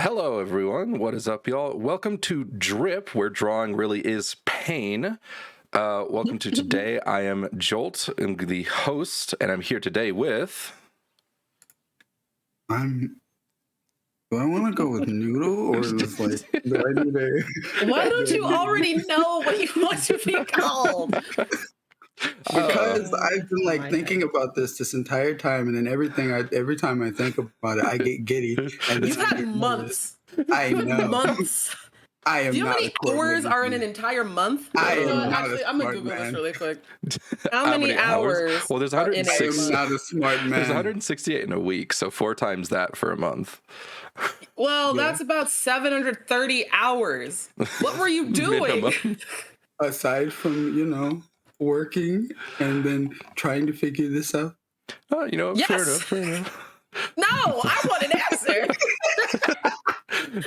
Hello, everyone. What is up, y'all? Welcome to Drip, where drawing really is pain. Welcome to today. I am Jolt, I'm the host, and I'm here today with... Do I want to go with Noodle or just like, do I need a... Why don't you already know what you want to be called? Because I've been like thinking about this entire time, and then every time I think about it, I get giddy. And You've had months. I know. Months. I am. Do you know not how many hours are in an entire month? Actually, I'm gonna Google this really quick. How many hours? Well, there's I 106. am not a smart man. There's 168 in a week, so 4 times that for a month. Well, that's about 730 hours. What were you doing? Aside from, working and then trying to figure this out. Oh, Yes. Fair enough. No, I want an answer.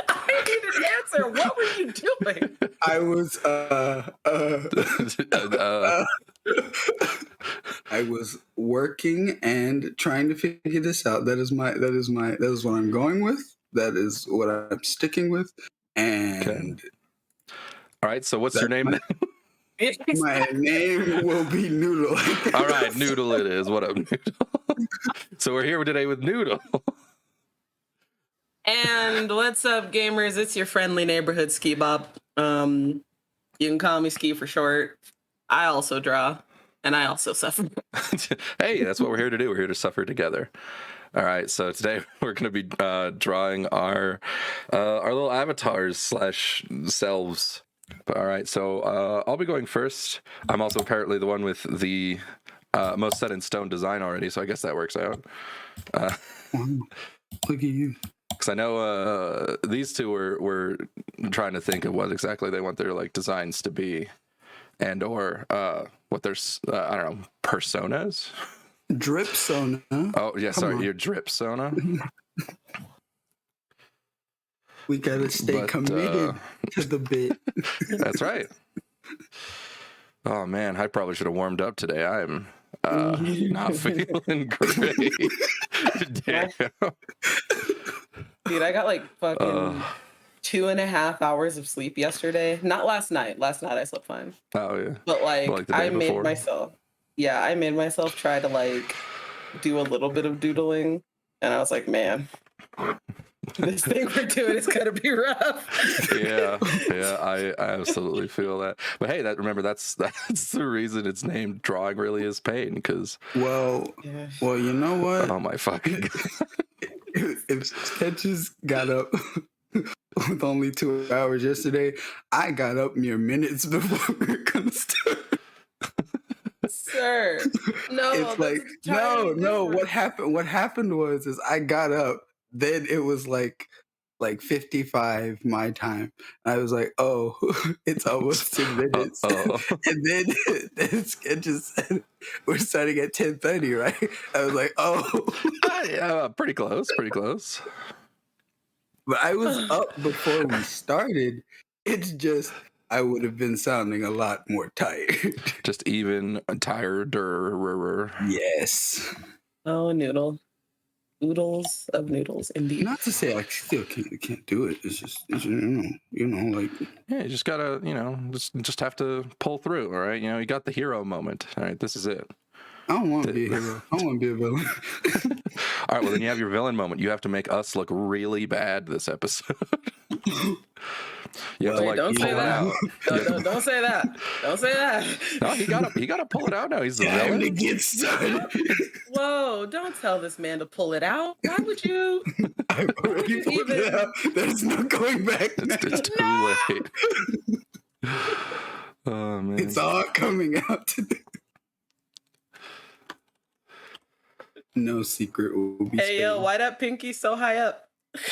I need an answer. What were you doing? I was I was working and trying to figure this out. That is what I'm going with. That is what I'm sticking with. And okay. All right, so what's your name then? My name will be Noodle. All right, Noodle it is. What up, Noodle? So we're here today with Noodle. And what's up, gamers? It's your friendly neighborhood Ski Bob. You can call me Ski for short. I also draw, and I also suffer. Hey, that's what we're here to do. We're here to suffer together. All right, so today we're going to be drawing our little avatars / selves. All right, so I'll be going first. I'm also apparently the one with the most set in stone design already, so I guess that works out. Look at you. Because I know these two were trying to think of what exactly they want their like designs to be, and or what their I don't know, personas. Drip Sona. Oh yeah, sorry, your Drip Sona. We gotta stay committed to the bit. That's right. Oh man, I probably should have warmed up today. I'm not feeling great. Damn. Dude, I got like fucking 2.5 hours of sleep yesterday. Not last night. Last night I slept fine. Oh yeah. But like the day before? I made myself try to like do a little bit of doodling, and I was like, man, this thing we're doing is gonna be rough. Yeah, I absolutely feel that. But hey, that's the reason it's named Drawing Really Is Pain, because well, you know what? Oh my fucking God. If Sketches got up with only 2 hours yesterday, I got up mere minutes before we were gonna start. Sir, no, it's like no. What happened was I got up. Then it was like 55 my time. And I was like, oh, it's almost 2 minutes. And then Sketches said we're starting at 10:30, right? I was like, oh, yeah, pretty close. But I was up before we started. It's just I would have been sounding a lot more tired. Just even tired or yes. Oh, Noodle. Oodles of noodles, indeed. Not to say I still can't do it. It's just like yeah, you just gotta just have to pull through. All right, you got the hero moment. All right, this is it. I don't want to be a hero. I want to be a villain. All right, well then you have your villain moment. You have to make us look really bad this episode. Don't say that. Don't say that. Don't say that. No, he gotta pull it out now. He's the Time villain. to get started. Whoa, don't tell this man to pull it out. Why would you? I've already pulled it out. There's no going back. It's too late. Oh man. It's all coming out today. No secret will be Hey, yo, why that pinky so high up?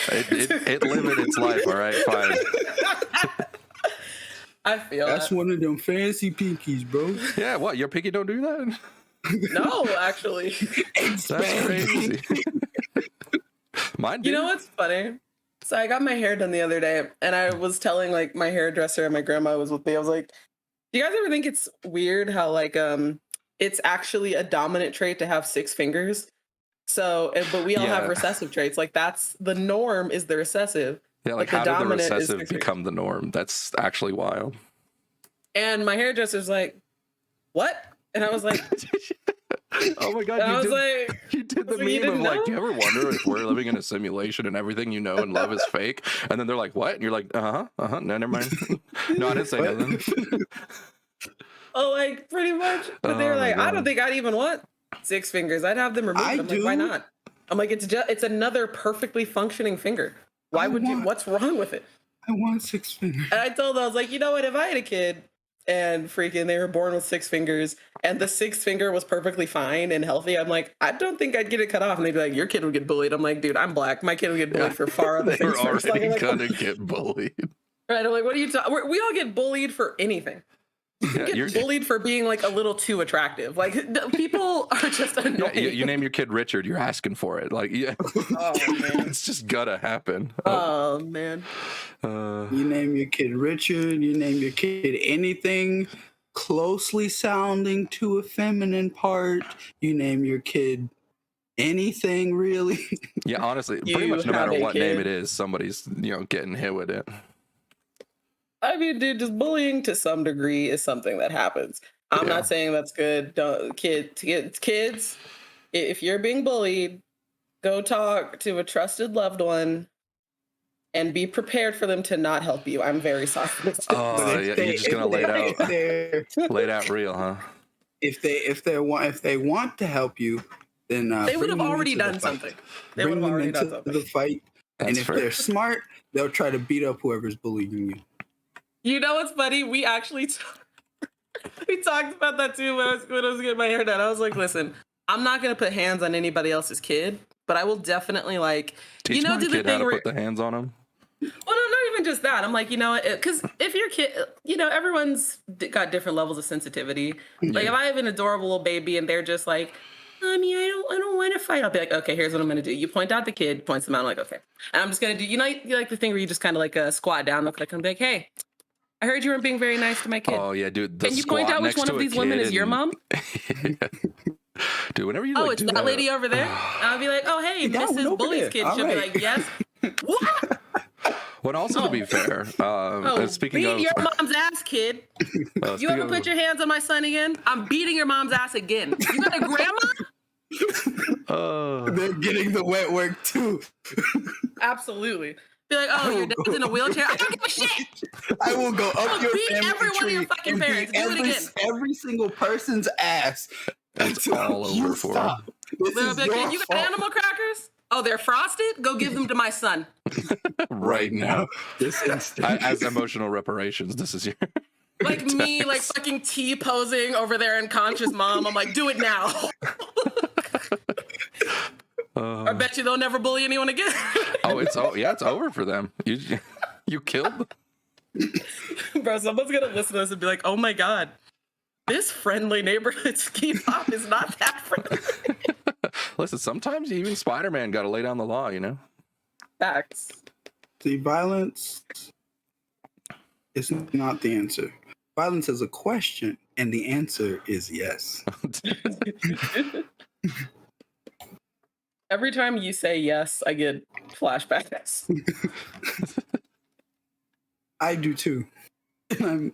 It lived its life, all right, fine. I feel that's one of them fancy pinkies, bro. Yeah, what? Your pinky don't do that? No, actually. That's crazy. Mine do. You know what's funny? So I got my hair done the other day, and I was telling like my hairdresser and my grandma was with me. I was like, do you guys ever think it's weird how like it's actually a dominant trait to have 6 fingers? So, but we all have recessive traits. Like that's the norm is the recessive. Yeah, like But the how did the dominant is recessive 6 fingers. become the norm? That's actually wild. And my hairdresser's like, what? And I was like, Oh my god, and I was like, you did the like, you meme of didn't like, know? do you ever wonder if we're living in a simulation and everything you know and love is fake? And then they're like, what? And you're like, no, never mind. No, I didn't say What? nothing. Oh, like pretty much. But they were Oh my like, I don't God. think I'd even want 6 fingers. I'd have them removed. I I'm like, why do. not? I'm like, it's another perfectly functioning finger. Why would you? What's wrong with it? I want 6 fingers. And I told them, I was like, you know what? If I had a kid and freaking they were born with 6 fingers and the 6th finger was perfectly fine and healthy, I'm like, I don't think I'd get it cut off. And they'd be like, your kid would get bullied. I'm like, dude, I'm black. My kid would get bullied for far other They were things first. Like, already I'm like, gonna get bullied. right? I'm like, what are you talking? We all get bullied for anything. Yeah, You get bullied for being like a little too attractive. Like people are just annoying. yeah, you name your kid Richard, you're asking for it. Like, yeah, Oh man. it's just gotta happen. Oh man. You name your kid Richard, you name your kid anything closely sounding to a feminine part, you name your kid anything really. Yeah, honestly, pretty You much no have matter a what name kid. it is, somebody's getting hit with it. I mean, dude, just bullying to some degree is something that happens. I'm Yeah. not saying that's good. Don't kids. If you're being bullied, go talk to a trusted loved one and be prepared for them to not help you. I'm very sorry. Oh, yeah, you're just gonna lay it out, lay it out real, huh? If they want to help you, then They would bring have them already into the done fight. something. They would Bring have them already done into something. the fight, and That's if fair. they're smart, they'll try to beat up whoever's bullying you. You know what's funny? We actually we talked about that too when I was getting my hair done. I was like, listen, I'm not gonna put hands on anybody else's kid, but I will definitely like Teach my do the kid how thing to where put the hands on him. well, no, not even just that. I'm like, because if your kid, everyone's got different levels of sensitivity. Like if I have an adorable little baby and they're just like, Mommy, I don't want to fight. I'll be like, okay, here's what I'm gonna do. You point out the kid, points them out. I'm like, okay, and I'm just gonna do. You like the thing where you just kind of like squat down, look like I'm like, hey, I heard you weren't being very nice to my kid. Oh yeah, dude. The Can you point squat out which next one to of a these women kid is your and- mom? Dude, whenever you Oh, like, it's do that lady over there. And I'll be like, oh, hey, That one Mrs. over Bully's there. kid. All She'll be right. like, yes. What? Well, also to be fair, Oh, speaking beat of, your mom's ass, kid. You speaking ever of- put your hands on my son again? I'm beating your mom's ass again. You got a grandma? They're getting the wet work too. Absolutely. Be like, oh, your dad's in a wheelchair. I don't give a shit. I will go I'll up your beat family every one of tree your fucking and parents. beat Do it again. every single person's ass. That's until all over you for stop. This They'll is be like, your you got fault animal crackers? Oh, they're frosted? Go give them to my son. right now. This instant. As emotional reparations, this is your Like me, like fucking T-posing over there unconscious mom. I'm like, do it now. I bet you they'll never bully anyone again. it's over for them. You killed them. Bro, someone's gonna listen to this and be like, oh my god, this friendly neighborhood ski pop is not that friendly. Listen, sometimes even Spider-Man got to lay down the law, Facts. See, violence is not the answer. Violence is a question, and the answer is yes. Every time you say yes, I get flashbacks. I do too. And I'm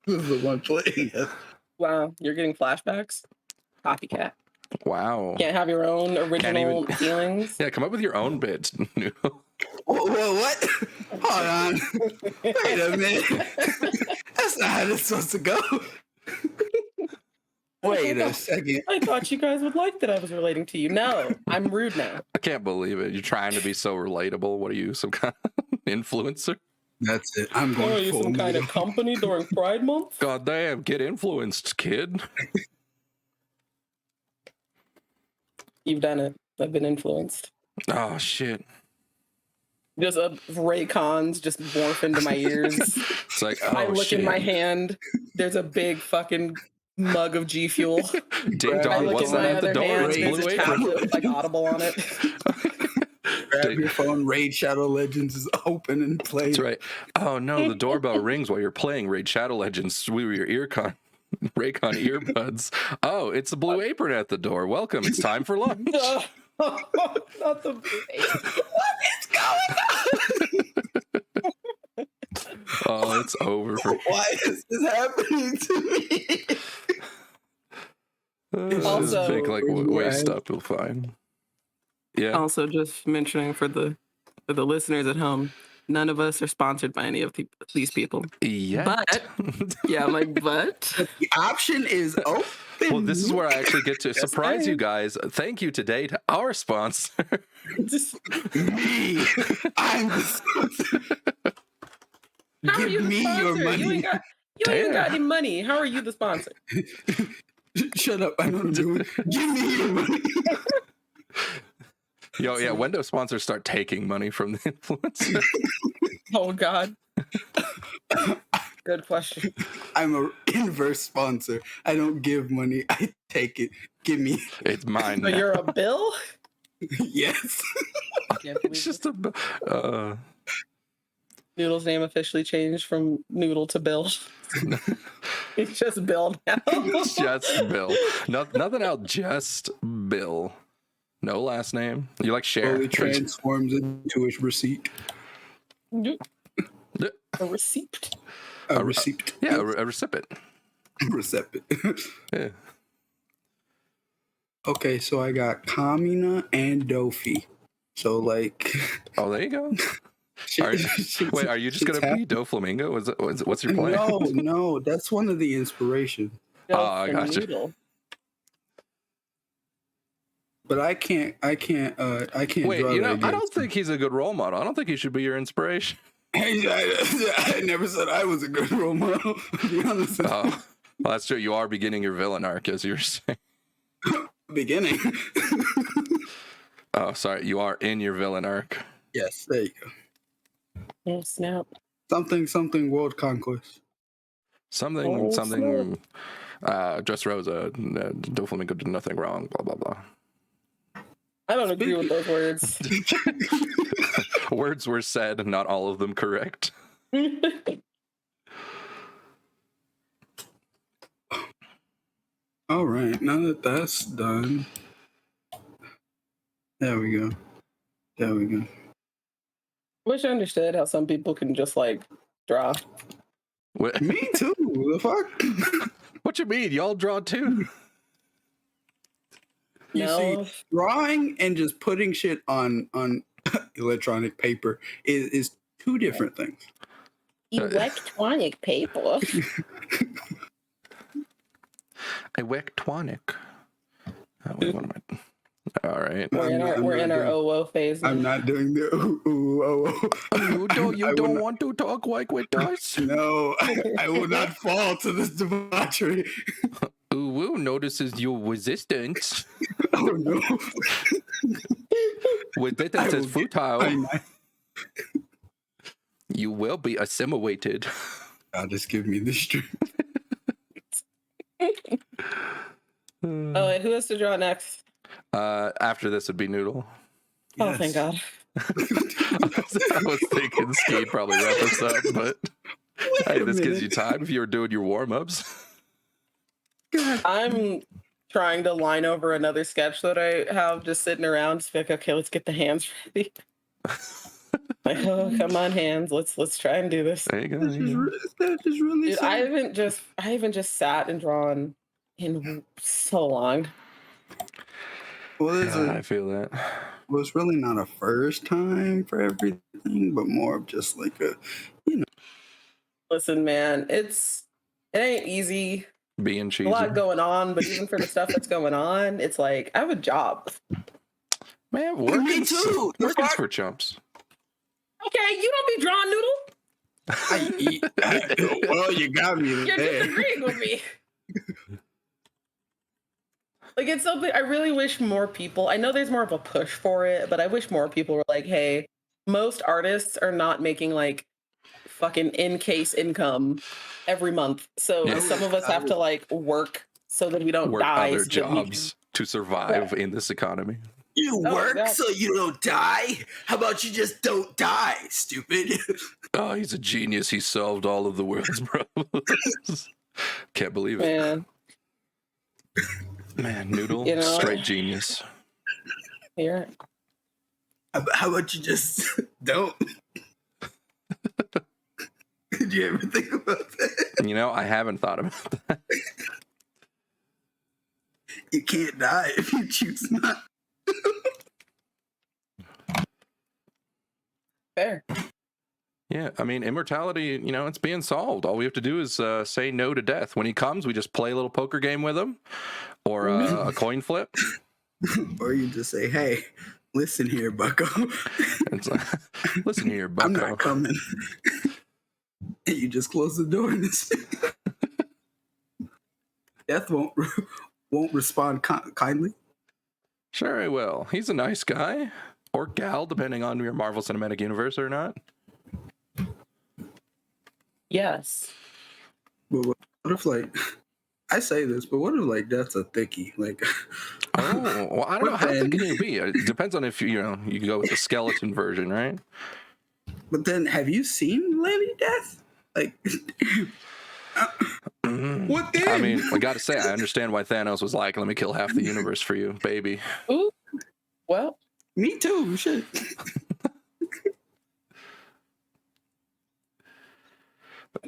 the one playing it. Wow, you're getting flashbacks? Copycat. Wow. Can't have your own original even- feelings. Yeah, come up with your own bits. What? Hold on. Wait a minute. That's not how this is supposed to go. Wait a second. I thought you guys would like that I was relating to you. No, I'm rude now. I can't believe it. You're trying to be so relatable. What are you, some kind of influencer? That's it. I'm going Oh, are you full some kind of move. company during Pride Month? God damn, get influenced, kid. You've done it. I've been influenced. Oh shit. Just Raycons just morph into my ears. It's like, I oh look shit. in my hand. There's a big fucking mug of G Fuel. Ding I dong, look what's in my that at the other door? hand. It's There's Blue a Apron. tablet like Audible on it. Grab your phone. Raid Shadow Legends is open and playing. That's right. Oh no, the doorbell rings while you're playing Raid Shadow Legends. We were your Raycon earbuds. Oh, it's a Blue Apron at the door. Welcome. It's time for lunch. Not the face. What is going on? Oh, it's over for. Why is this happening to me? Also- Think like waist up, you'll find. Yeah. Also, just mentioning for the listeners at home, none of us are sponsored by any of these people. Yeah. But yeah, I'm like, but The option is open. Well, this is where I actually get to Yes, surprise I you am. guys. Thank you today to our sponsor. just me. I'm the sponsor. how are Give you the me sponsor? your money. You ain't even got any money. How are you the sponsor? Shut up. I know what I'm doing. Give me your money. Yo, yeah, when do sponsors start taking money from the influencer? Oh God. Good question. I'm a inverse sponsor. I don't give money. I take it. Give me. It's mine So now. you're a bill? Yes. Can't believe It's just a Noodle's name officially changed from Noodle to Bill. It's just Bill now. just Bill. Nothing else. Just Bill. No last name. You like Cher? Slowly transforms into a receipt. A receipt. A receipt. Yeah, a recipient. Recipient. Yeah. Okay, so I got Kamina and Dofi. So like, Oh, there you go. Wait, are you just gonna be Doflamingo? What's your plan? No, that's one of the inspiration. Oh, I gotcha. Noodle. But I can't. Wait, draw that I don't think he's a good role model. I don't think he should be your inspiration. I never said I was a good role model. To be honest. Oh, well, that's true. You are beginning your villain arc, as you were saying. Beginning. Oh, sorry. You are in your villain arc. Yes, there you go. Oh, snap. Something world conquest. Something. Dressrosa. Doflamingo did nothing wrong. Blah blah blah. I don't agree with those words. Words were said, not all of them correct. All right, now that that's done, there we go. Wish I understood how some people can just like draw. What, Me too. The fuck? what you mean? Y'all draw too? You No. see, drawing and just putting shit on electronic paper is two different things. Electronic paper. Electronic. Wait, what am I? All right. We're in our OO phase. I'm not doing the You don't want to talk like with us? No, I will not fall to this debauchery. Ooh, notices your resistance. Oh no. With that I says will get futile, you will be assimilated. God, just give me the strength. Oh, wait, who has to draw next? After this would be Noodle. Oh, Yes. thank God. I was thinking Ski probably wrap us up, but hey, this gives you time if you were doing your warm-ups. I'm trying to line over another sketch that I have just sitting around. Just like, okay, let's get the hands ready. Like, oh, come on, hands. Let's try and do this. There you go. That's just really Dude, sad. I haven't just sat and drawn in so long. Well, I feel that. well, it's really not a first time for everything, but more of just like a, Listen, man, it ain't easy. Being A cheesy. lot going on, but even for the stuff that's going on, it's like I have a job. Man, Me working's, too. The working's fuck? for chumps. Okay, you don't be drawing, Noodle. well, you got me You're there. disagreeing with me. Like, it's something I really wish more people, I know there's more of a push for it, but I wish more people were like, hey, most artists are not making like fucking in-case income every month. So Yeah. some of us have to like work so that we don't Work die. other so that we jobs to survive in this economy. You Oh, work exactly. so you don't die? How about you just don't die, stupid? Oh, he's a genius. He solved all of the world's problems. Can't believe it. Man, Man, Noodle, You know? straight genius. You're How about you just don't? Did you ever think about that? You know, I haven't thought about that. You can't die if you choose not. fair. Yeah, I mean, immortality, you know, it's being solved. All we have to do is say no to death. When he comes, we just play a little poker game with him or a coin flip. Or you just say, hey, listen here, bucko. It's like, listen here, bucko. I'm not coming. And you just close the door and this Death won't respond kindly. Sure, he will. He's a nice guy. Or gal, depending on your Marvel Cinematic Universe or not. Yes. But what if, like, I say this, but what if, like, Death's a thickie? Like, Oh, well, I don't know. How thick can you be? It depends on if, you know, you go with the skeleton version, right? but then have you seen Lady Death? Like, what then? I mean, I gotta say, I understand why Thanos was like, let me kill half the universe for you, baby. Ooh. Well, Me too. Shit.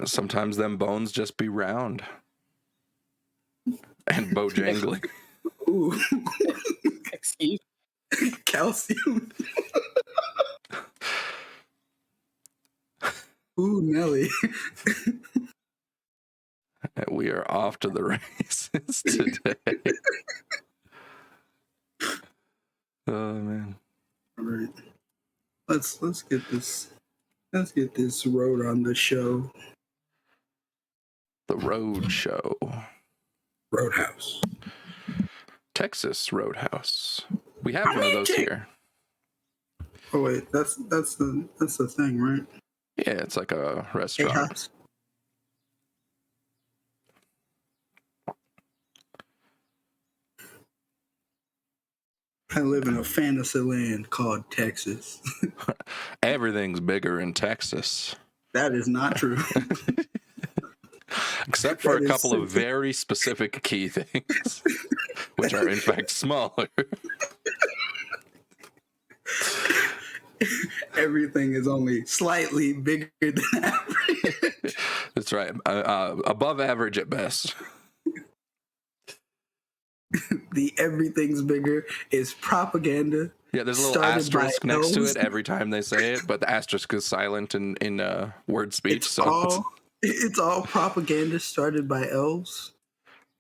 Sometimes them bones just be round. And bojangling. Ooh. excuse. Calcium. Ooh, Nelly. And we are off to the races today. Oh man. All right. Let's get this road on the show. The Road Show. Roadhouse. Texas Roadhouse. We have one of those here. Oh wait, that's the thing, right? Yeah, it's like a restaurant. House. I live in a fantasy land called Texas. Everything's bigger in Texas. That is not true. Except for a couple of very specific key things, which are in fact smaller. Everything is only slightly bigger than average. That's right. Above average at best. The everything's bigger is propaganda. Yeah, there's a little asterisk next to it every time they say it, but the asterisk is silent in word speech. It's all propaganda started by elves.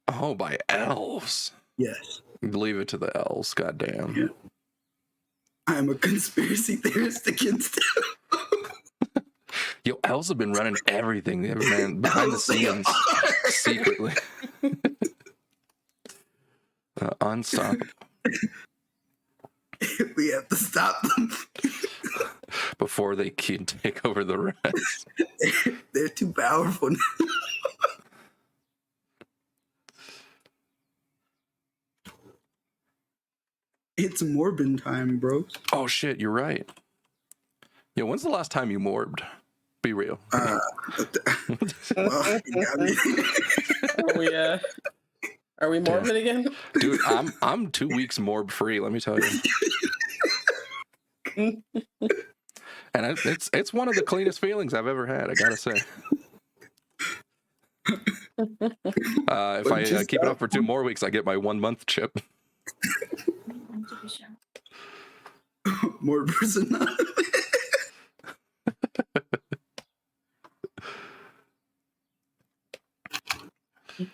Oh, by elves. Yes. Leave it to the elves, goddamn. Yeah. I'm a conspiracy theorist against them. Yo, elves have been running everything, man, behind the scenes, secretly. Unstoppable. We have to stop them before they can take over the rest. They're too powerful now. It's Morbin time, bro. Oh shit, you're right. Yo, when's the last time you morbed? Be real. Well, you got me. Are we morbid again? Dude, I'm 2 weeks morb free, let me tell you. And it's one of the cleanest feelings I've ever had, I gotta say. If I keep it up for 2 more weeks, I get my 1 month chip. More person.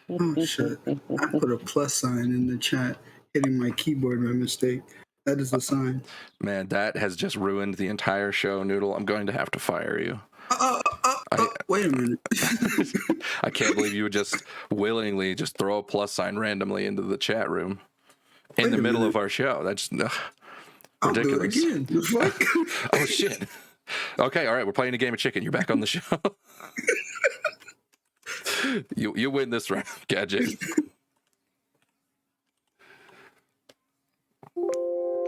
Oh shit! I put a plus sign in the chat, hitting my keyboard by mistake. That is the sign. Man, that has just ruined the entire show, Noodle. I'm going to have to fire you. Wait a minute. I can't believe you would just willingly just throw a plus sign randomly into the chat room in the middle of our show. That's ridiculous. I'll do it again. Oh shit. Okay, all right, we're playing a game of chicken. You're back on the show. You win this round, Gadget.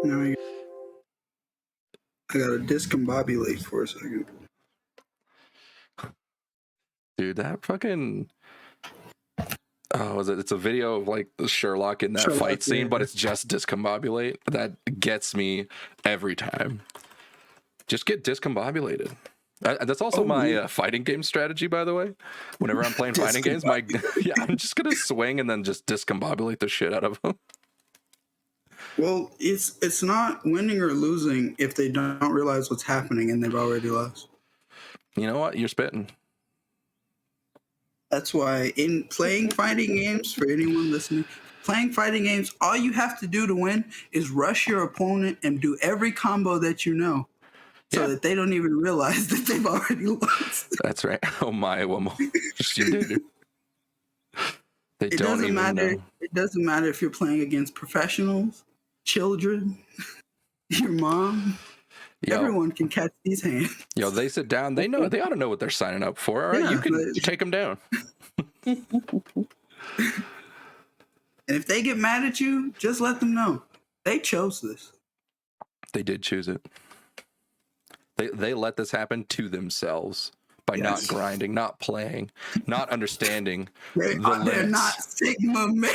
I gotta discombobulate for a second. Dude, that fucking oh, is it? It's a video of like Sherlock in that Sherlock, fight scene, yeah. but it's just discombobulate. That gets me every time. Just get discombobulated. That's also my fighting game strategy, by the way. Whenever I'm playing fighting games, I'm just gonna swing and then just discombobulate the shit out of them. Well, it's not winning or losing if they don't realize what's happening and they've already lost. You know what? You're spitting. That's why in playing fighting games, for anyone listening, playing fighting games, all you have to do to win is rush your opponent and do every combo that you know, so that they don't even realize that they've already lost. That's right. Oh my, one more. You did. They It don't doesn't even matter. know. It doesn't matter if you're playing against professionals, children, your mom. Yo, everyone can catch these hands. Yo, they sit down. They know. They ought to know what they're signing up for. All right, Yeah, you can take them down. And if they get mad at you, just let them know they chose this. They did choose it. They let this happen to themselves by not grinding, not playing, not understanding They're not Sigma male.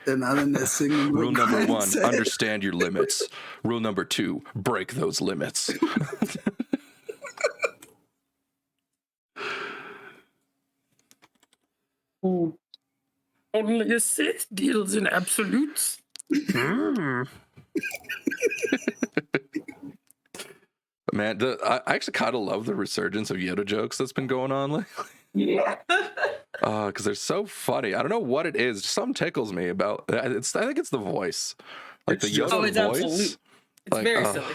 They're not in that Sigma. Rule number 1, understand your limits. Rule number 2, break those limits. Only a Sith deals in absolutes. Man, I actually kind of love the resurgence of Yoda jokes that's been going on lately. Yeah. Because they're so funny. I don't know what it is. Something tickles me about it. I think it's the voice, like the Yoda it's voice. absolute. It's Like, very silly.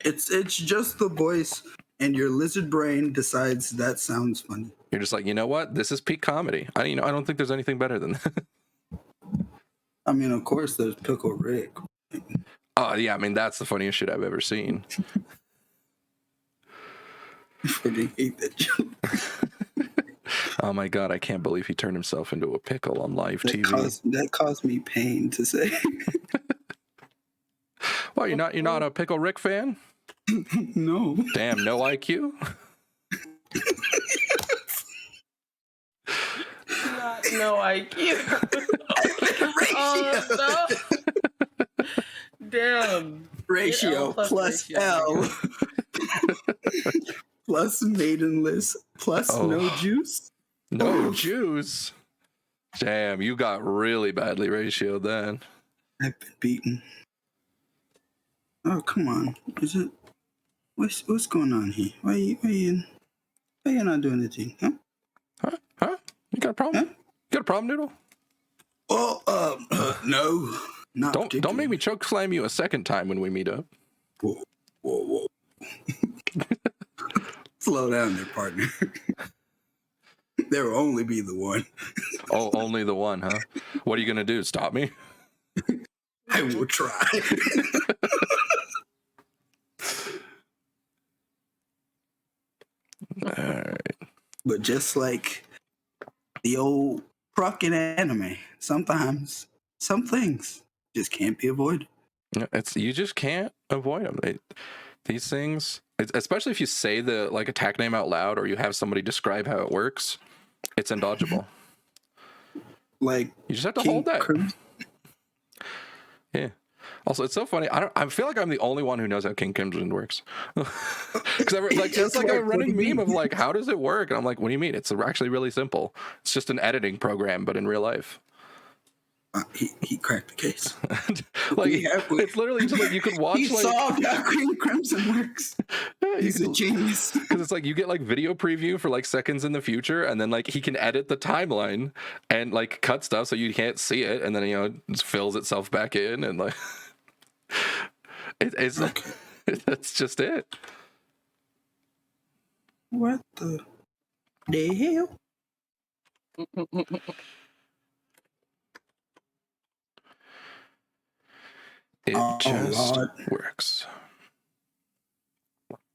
It's just the voice, and your lizard brain decides that sounds funny. You're just like, you know what? This is peak comedy. I don't think there's anything better than that. I mean, of course, there's Pickle Rick. Oh yeah, I mean that's the funniest shit I've ever seen. I didn't hate that joke. Oh my god, I can't believe he turned himself into a pickle on live TV. That caused me pain to say. Well, you're not a Pickle Rick fan? No. Damn, no IQ. No IQ. No. Damn. Ratio plus L. Plus maidenless plus no juice. No juice. Damn, you got really badly ratioed then. I've been beaten. Oh, come on. Is it what's going on here? Why you not doing anything? Huh? You got a problem? Huh? You got a problem, Noodle? Oh, no. Not Don't make me choke slam you a second time when we meet up. Whoa. Slow down there, partner. There will only be the one. Oh, only the one, huh? What are you gonna do? Stop me? I will try. All right. But just like the old fucking anime, sometimes some things just can't be avoided. You just can't avoid them. These things, especially if you say the attack name out loud or you have somebody describe how it works, it's indulgible. Like You just have to hold that. Yeah. Also, it's so funny. I feel like I'm the only one who knows how King Crimson works. Because it's like a running meme of like, how does it work? And I'm like, what do you mean? It's actually really simple. It's just an editing program, but in real life. He cracked the case. It's literally just like you could watch. He solved how King Crimson works. Yeah, He's a genius. Because it's like you get like video preview for like seconds in the future, and then like he can edit the timeline and like cut stuff so you can't see it, and then it just fills itself back in, and like it's Okay. that's just it. What the hell? It just Lord. works.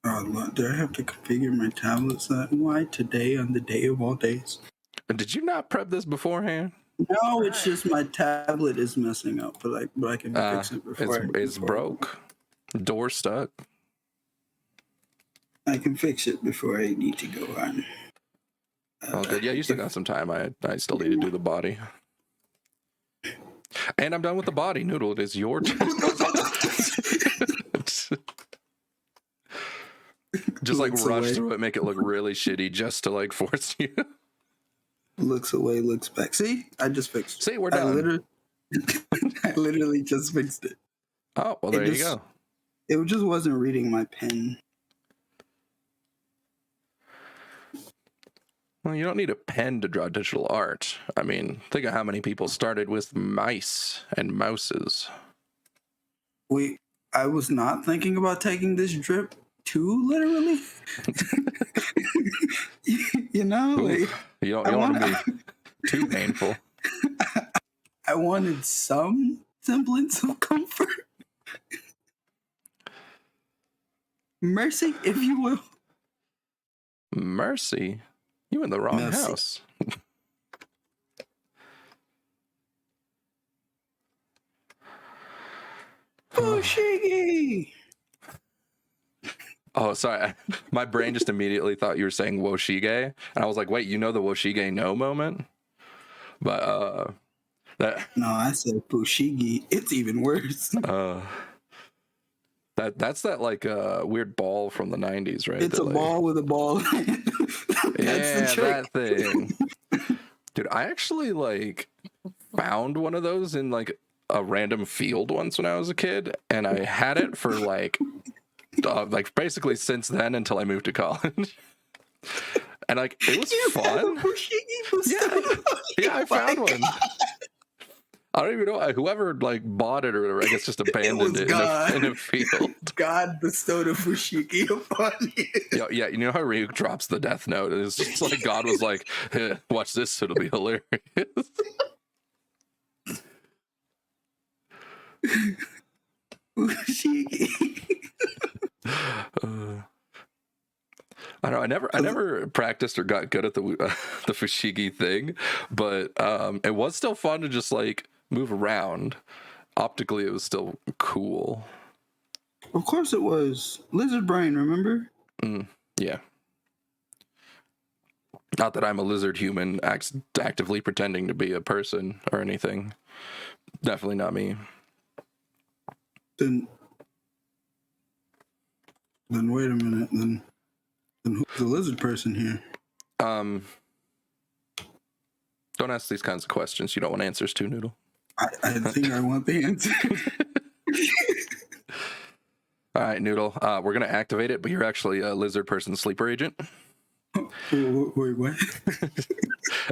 Oh, Lord, do I have to configure my tablet so that why today on the day of all days? And did you not prep this beforehand? No, it's just my tablet is messing up, but I can fix it before. It's broke. Door stuck. I can fix it before I need to go on. Oh, good. Yeah, you still got some time. I still need to do the body. And I'm done with the body. Noodle, it is your turn. Just like Looks rush away. through it, make it look really shitty just to like force you. Looks away, looks back. See, I just fixed it. See, we're done. I literally just fixed it. Oh, well, there you go. It just wasn't reading my pen. Well, you don't need a pen to draw digital art. I mean, think of how many people started with mice and mouses. I was not thinking about taking this drip too literally. You know, like, you don't want to be too painful. I wanted some semblance of comfort. Mercy, if you will. Mercy? You in the wrong Mercy. house. Fushigi! Oh, sorry. My brain just immediately thought you were saying Woshige. And I was like, wait, you know the Woshige no moment? But, No, I said Fushigi. It's even worse. That's that like weird ball from the 90s, right? It's that, a like, ball with a ball. That's the trick. That thing. Dude, I actually like found one of those in like a random field once when I was a kid, and I had it for like basically since then until I moved to college. And like it was fun. Yeah, I found one. I don't even know whoever like bought it or whatever. I guess just abandoned it in a field. God bestowed a fushigi upon you. Yeah, you know how Ryuk drops the death note? It's just like God was like, hey, watch this, it'll be hilarious. Fushigi. I don't know. I never practiced or got good at the fushigi thing, but it was still fun to just like move around. Optically, it was still cool. Of course it was. Lizard brain, remember? Yeah. Not that I'm a lizard human actively pretending to be a person or anything. Definitely not me. Then wait a minute. Then who's the lizard person here? Don't ask these kinds of questions you don't want answers to, Noodle. I think I want the answer. All right, Noodle. We're gonna activate it, but you're actually a lizard person sleeper agent. Wait, what?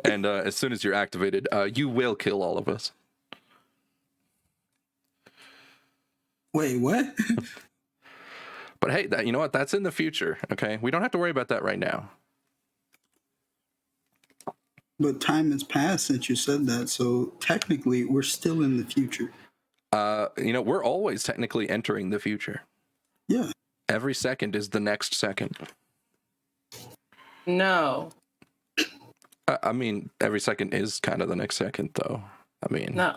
And as soon as you're activated, you will kill all of us. Wait, what? But hey, you know what? That's in the future. Okay, we don't have to worry about that right now. But time has passed since you said that, so technically we're still in the future. We're always technically entering the future. Yeah. Every second is the next second. No. I mean, every second is kind of the next second, though. I mean, No.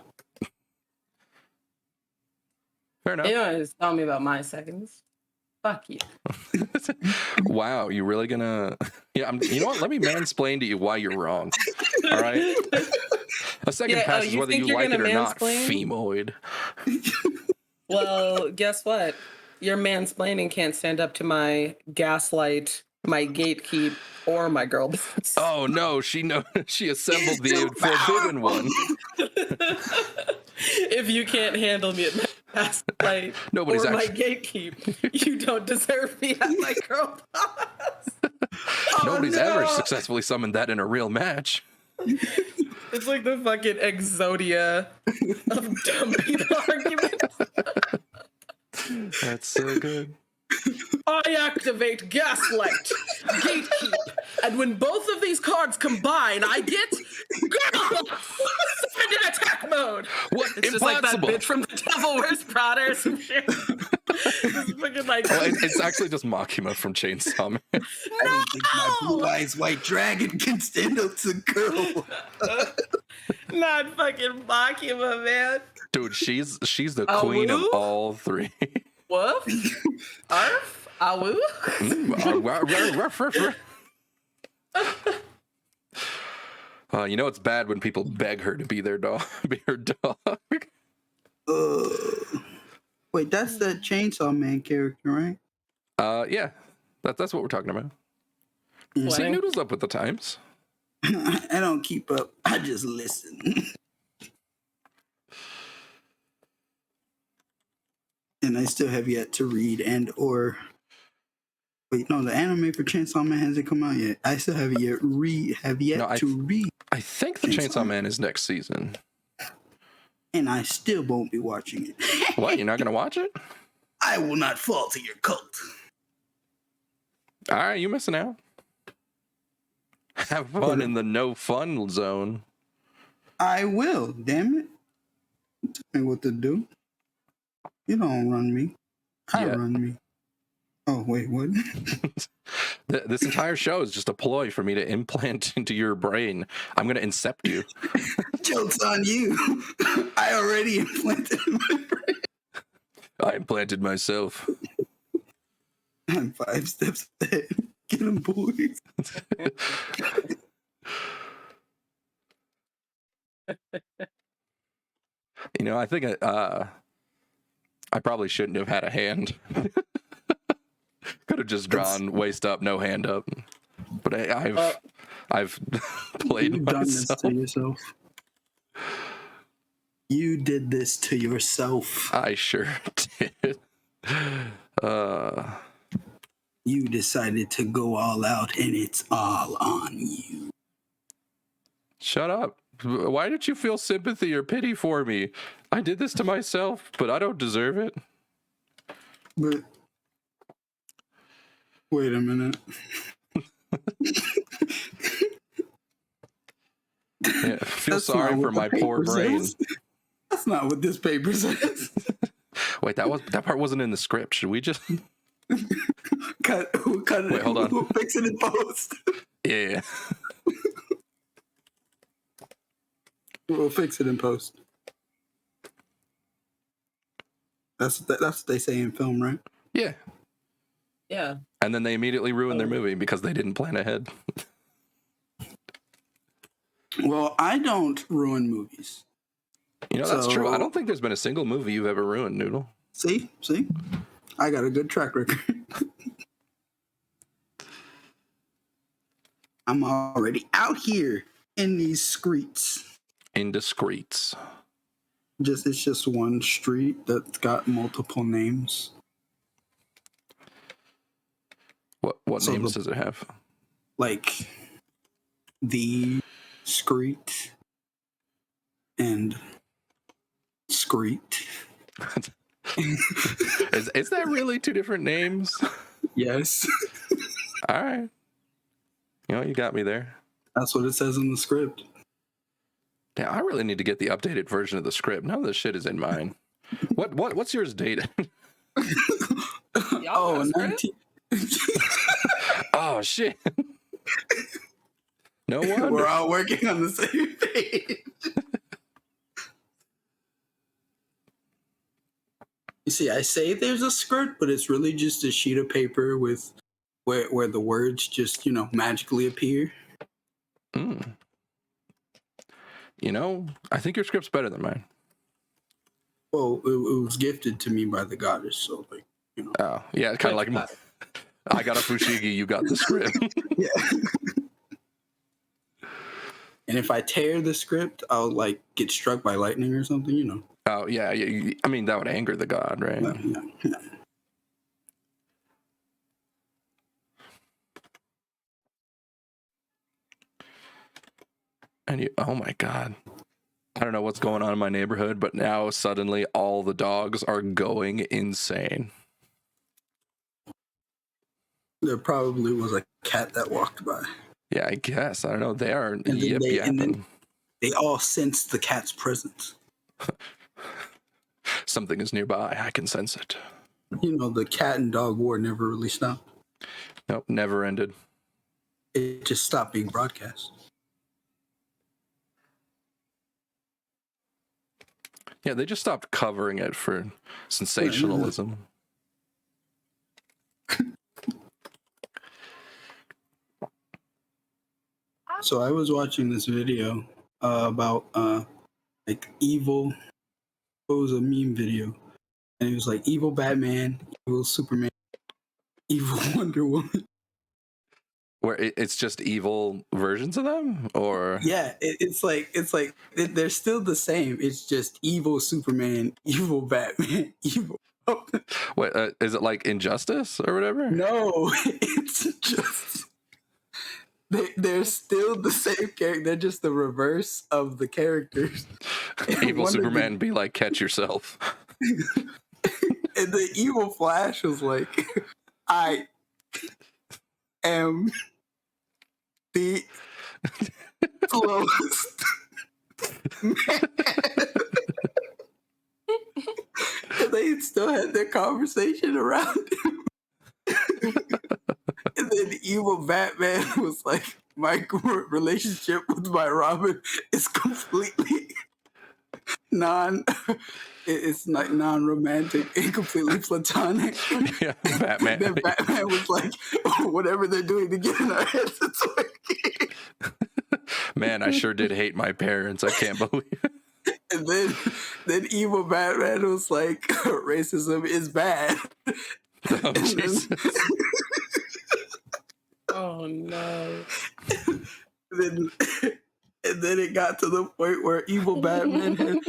Fair enough. You don't just tell me about my seconds. Fuck you. Wow, you really gonna? Yeah, you know what? Let me mansplain to you why you're wrong. All right. A second passes whether you like it or not. Femoid. Well, guess what? Your mansplaining can't stand up to my gaslight, my gatekeep, or my girl boss. Oh no, she assembled the forbidden one. If you can't handle me at my gaslight or my gatekeep, you don't deserve me as my girl boss. Nobody's ever successfully summoned that in a real match. It's like the fucking Exodia of dumb people arguments. That's so good. I activate Gaslight, Gatekeep, and when both of these cards combine, I get Girl Send in attack mode. What? It's just like that bitch from The Devil Wears Prada or some shit. It's actually just Makima from Chainsaw Man. I don't think my blue eyes white dragon can stand up to girl. Not fucking Makima, man. Dude, she's the queen of all three. Woof? Arf? Awoo? You know it's bad when people beg her to be their dog, be her dog. Wait, that's that Chainsaw Man character, right? Yeah, that's what we're talking about. Yeah. See, Wedding. Noodle's up with the times. I don't keep up. I just listen. And I still have yet to read and or wait, no, the anime for Chainsaw Man hasn't come out yet. I still have yet No, to read, I think the Chainsaw Man is next season. and I still won't be watching it. What? You're not gonna watch it? I will not fall to your cult. All right, you missing out. Have fun in the no fun zone. I will, damn it. Tell me what to do. You don't run me. I Yeah. run me. Oh, wait, what? This entire show is just a ploy for me to implant into your brain. I'm gonna incept you. Joke's on you. I already implanted in my brain. I implanted myself. I'm 5 steps ahead. Get him, boys. You know, I think I probably shouldn't have had a hand. Could have just drawn waist up, no hand up. But I've played You've done this myself. to yourself. You did this to yourself. I sure did. You decided to go all out, and it's all on you. Shut up. Why did you feel sympathy or pity for me? I did this to myself, but I don't deserve it. But wait a minute. Yeah, feel That's sorry not for what the my poor paper brain. says. That's not what this paper says. Wait, that part wasn't in the script. Should we just Cut it. Wait, hold on. We'll fix it in post. Yeah. We'll fix it in post. That's what they say in film, right? Yeah. Yeah. And then they immediately ruined their movie because they didn't plan ahead. Well, I don't ruin movies. You know, that's So- true. I don't think there's been a single movie you've ever ruined, Noodle. See? I got a good track record. I'm already out here in these streets. Indiscreets. It's just one street that's got multiple names. What So names does it have? Like the street and Screet. Is that really two different names? Yes. All right. You know, you got me there. That's what it says in the script. Damn, I really need to get the updated version of the script. None of this shit is in mine. What's yours dated? Oh, got 19. Oh shit. No wonder. We're all working on the same page. You see, I say there's a script, but it's really just a sheet of paper with where the words just, magically appear. Mm. You know, I think your script's better than mine. Well, it was gifted to me by the goddess, so Oh, yeah, kind of like I got a fushigi, you got the script. Yeah. And if I tear the script, I'll get struck by lightning or something, Oh, yeah. I mean, that would anger the god, right? Yeah. And oh my god. I don't know what's going on in my neighborhood, but now suddenly all the dogs are going insane. There probably was a cat that walked by. Yeah, I guess. I don't know. They are And then yapping. they all sensed the cat's presence. Something is nearby. I can sense it. The cat and dog war never really stopped. Nope, never ended. It just stopped being broadcast. Yeah, they just stopped covering it for sensationalism. So I was watching this video about like evil. It was a meme video, and it was like evil Batman, evil Superman, evil Wonder Woman. Where it's just evil versions of them, or Yeah, it's like they're still the same. It's just evil Superman, evil Batman, evil. what is it like Injustice or whatever? No, it's just they're still the same character. They're just the reverse of the characters. Evil Superman be like, catch yourself. And the evil Flash was like, I am the slowest man. And they still had their conversation around him. And then evil Batman was like, my relationship with my Robin is completely it's like non-romantic and completely platonic. Yeah, Batman. Then Batman was like, whatever they're doing to get in our heads, it's working. Man, I sure did hate my parents. I can't believe it. And then evil Batman was like, racism is bad. Oh, Jesus. Oh no. And then it got to the point where evil Batman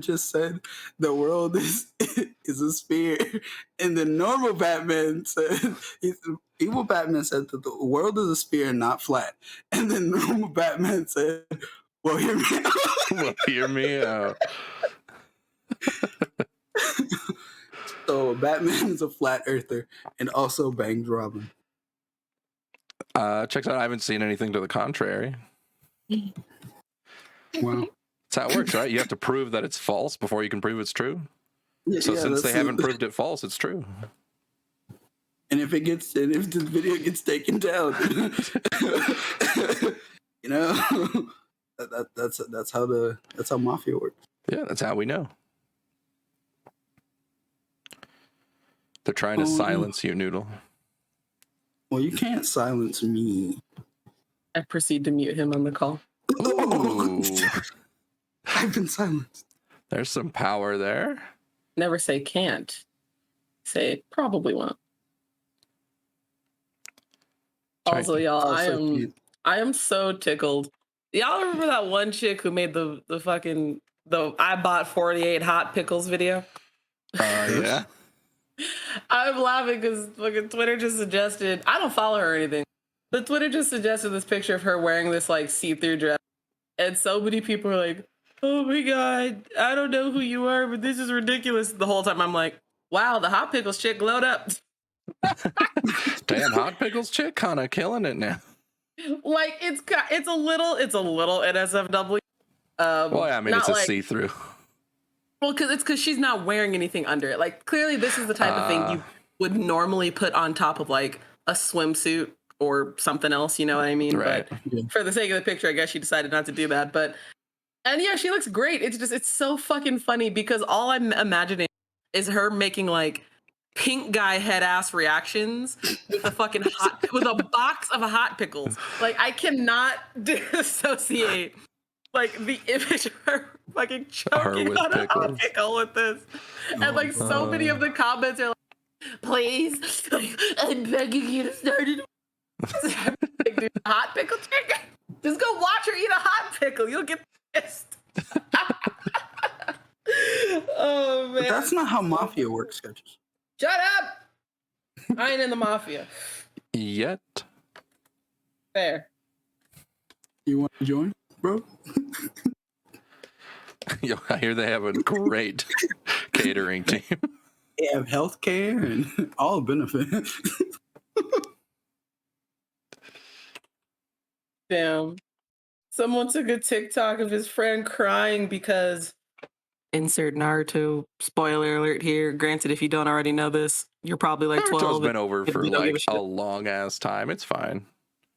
just said the world is a sphere, and then normal Batman said evil Batman said that the world is a sphere and not flat, and then normal Batman said, "Well, hear me out." Well, hear me out. So Batman is a flat earther and also banged Robin. Checks out. I haven't seen anything to the contrary. Wow. That's how it works, right? You have to prove that it's false before you can prove it's true. Yeah, So yeah, since they that's haven't proved it false, it's true. And if the video gets taken down, you know, that's how mafia works. Yeah, that's how we know. They're trying to silence you, Noodle. Well, you can't silence me. I proceed to mute him on the call. Ooh, I've been silenced. there's some power there. Never say can't. Say probably won't. Also, y'all, I am so tickled. Y'all remember that one chick who made the I bought 48 hot pickles video? Yeah. I'm laughing because fucking Twitter just suggested, I don't follow her or anything, but Twitter just suggested this picture of her wearing this like see-through dress. And so many people are like, oh my God, I don't know who you are, but this is ridiculous. The whole time I'm like, wow, the hot pickles chick glowed up. Damn, hot pickles chick kind of killing it now. Like it's a little NSFW. Well, I mean, it's a like, see-through. Well, because she's not wearing anything under it. Like clearly, this is the type of thing you would normally put on top of like a swimsuit or something else. You know what I mean? Right. But for the sake of the picture, I guess she decided not to do that. And yeah, she looks great. It's so fucking funny because all I'm imagining is her making like pink guy head ass reactions with a fucking with a box of hot pickles. Like I cannot dissociate like the image of her fucking choking on a hot pickle with this. And like so many of the comments are like, please, I'm begging you to start it. Like, dude, hot pickle chicken? Just go watch her eat a hot pickle. You'll get pissed. Oh man. But that's not how mafia works, sketches. Shut up! I ain't in the mafia. Yet. Fair. You want to join, bro? Yo, I hear they have a great catering team. They have healthcare and all benefits. Damn. Someone took a TikTok of his friend crying because insert Naruto spoiler alert here. Granted, if you don't already know this, you're probably like 12. Naruto's been over for like a long ass time. It's fine.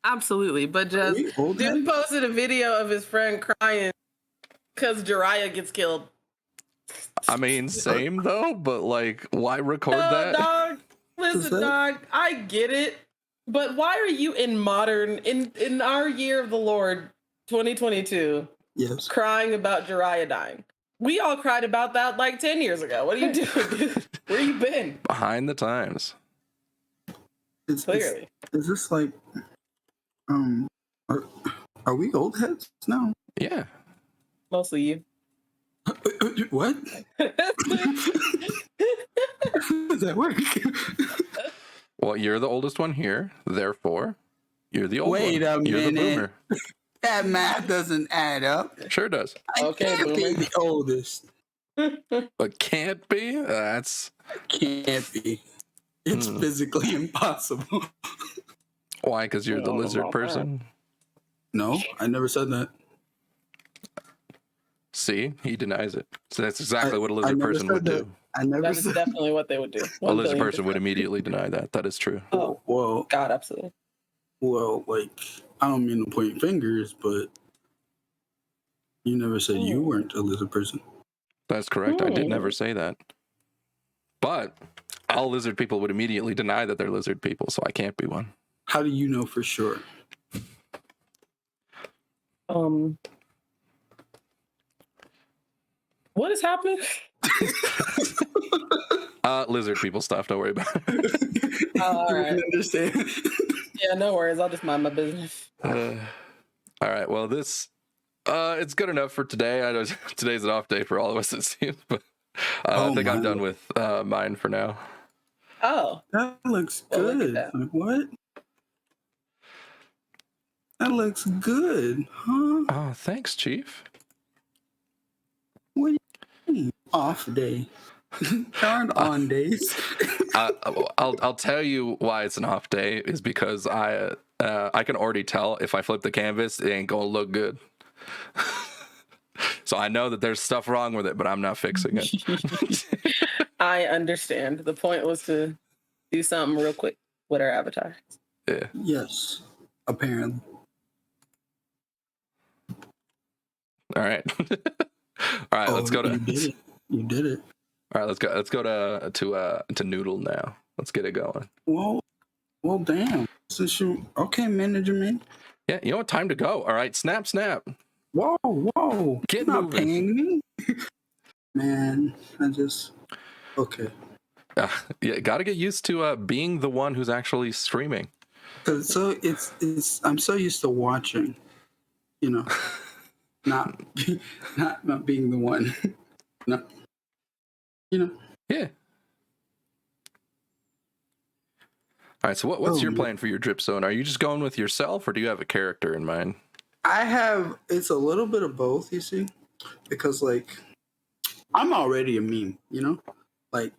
Absolutely, but just dude posted a video of his friend crying because Jiraiya gets killed. I mean, same though, but like, why record that? Dog, listen, dog, I get it, But why are you in our year of the Lord 2022 Yes. crying about Jiraiya dying? We all cried about that like 10 years ago. What are you doing, dude? Where you been? Behind the times. Clearly. Is this like are we old heads now? Yeah. Mostly you. What? Does that work? Well, you're the oldest one here, therefore, you're the old Wait one. a You're the minute. boomer. That math doesn't add up. Sure does. I Okay, can't be boomer. the oldest. But can't be? That's Can't be. It's physically impossible. why? Because you're the Oh, lizard about person. No, I never said that. See, he denies it. So that's exactly what a I lizard never person said would that. do. I never That is said. definitely what they would do. A lizard 1 person would billion%. immediately deny that. That is true. Oh, Well, God, absolutely. like I don't mean to point fingers, but you never said you weren't a lizard person. That's correct. I did never say that. But all lizard people would immediately deny that they're lizard people, so I can't be one. How do you know for sure? What is happening? Lizard people stuff. Don't worry about it. All right. Understand? Yeah, no worries. I'll just mind my business. All right. Well, this it's good enough for today. I know today's an off day for all of us, it seems, but I think I'm done with mine for now. Oh, That looks Well, look at good. that. Like what? That looks good, huh? Oh, thanks, Chief. What do you mean? Off day. Darn on days. I'll tell you why it's an off day is because I can already tell if I flip the canvas, it ain't gonna look good. So I know that there's stuff wrong with it, but I'm not fixing it. I understand. The point was to do something real quick with our avatars. Yeah. Yes, apparently. All right. All right. Let's go to. You did it. You did it. All right. Let's go to Noodle now. Let's get it going. Well, damn. Since you management. Yeah. You know what? Time to go. All right. Snap. Whoa. Get You're not moving. paying me. Man, okay. Yeah. Got to get used to being the one who's actually streaming. Cause it's I'm so used to watching, not being the one. No, Yeah. All right. So what's your plan for your drip zone? Are you just going with yourself, or do you have a character in mind? It's a little bit of both, you see, because like I'm already a meme, like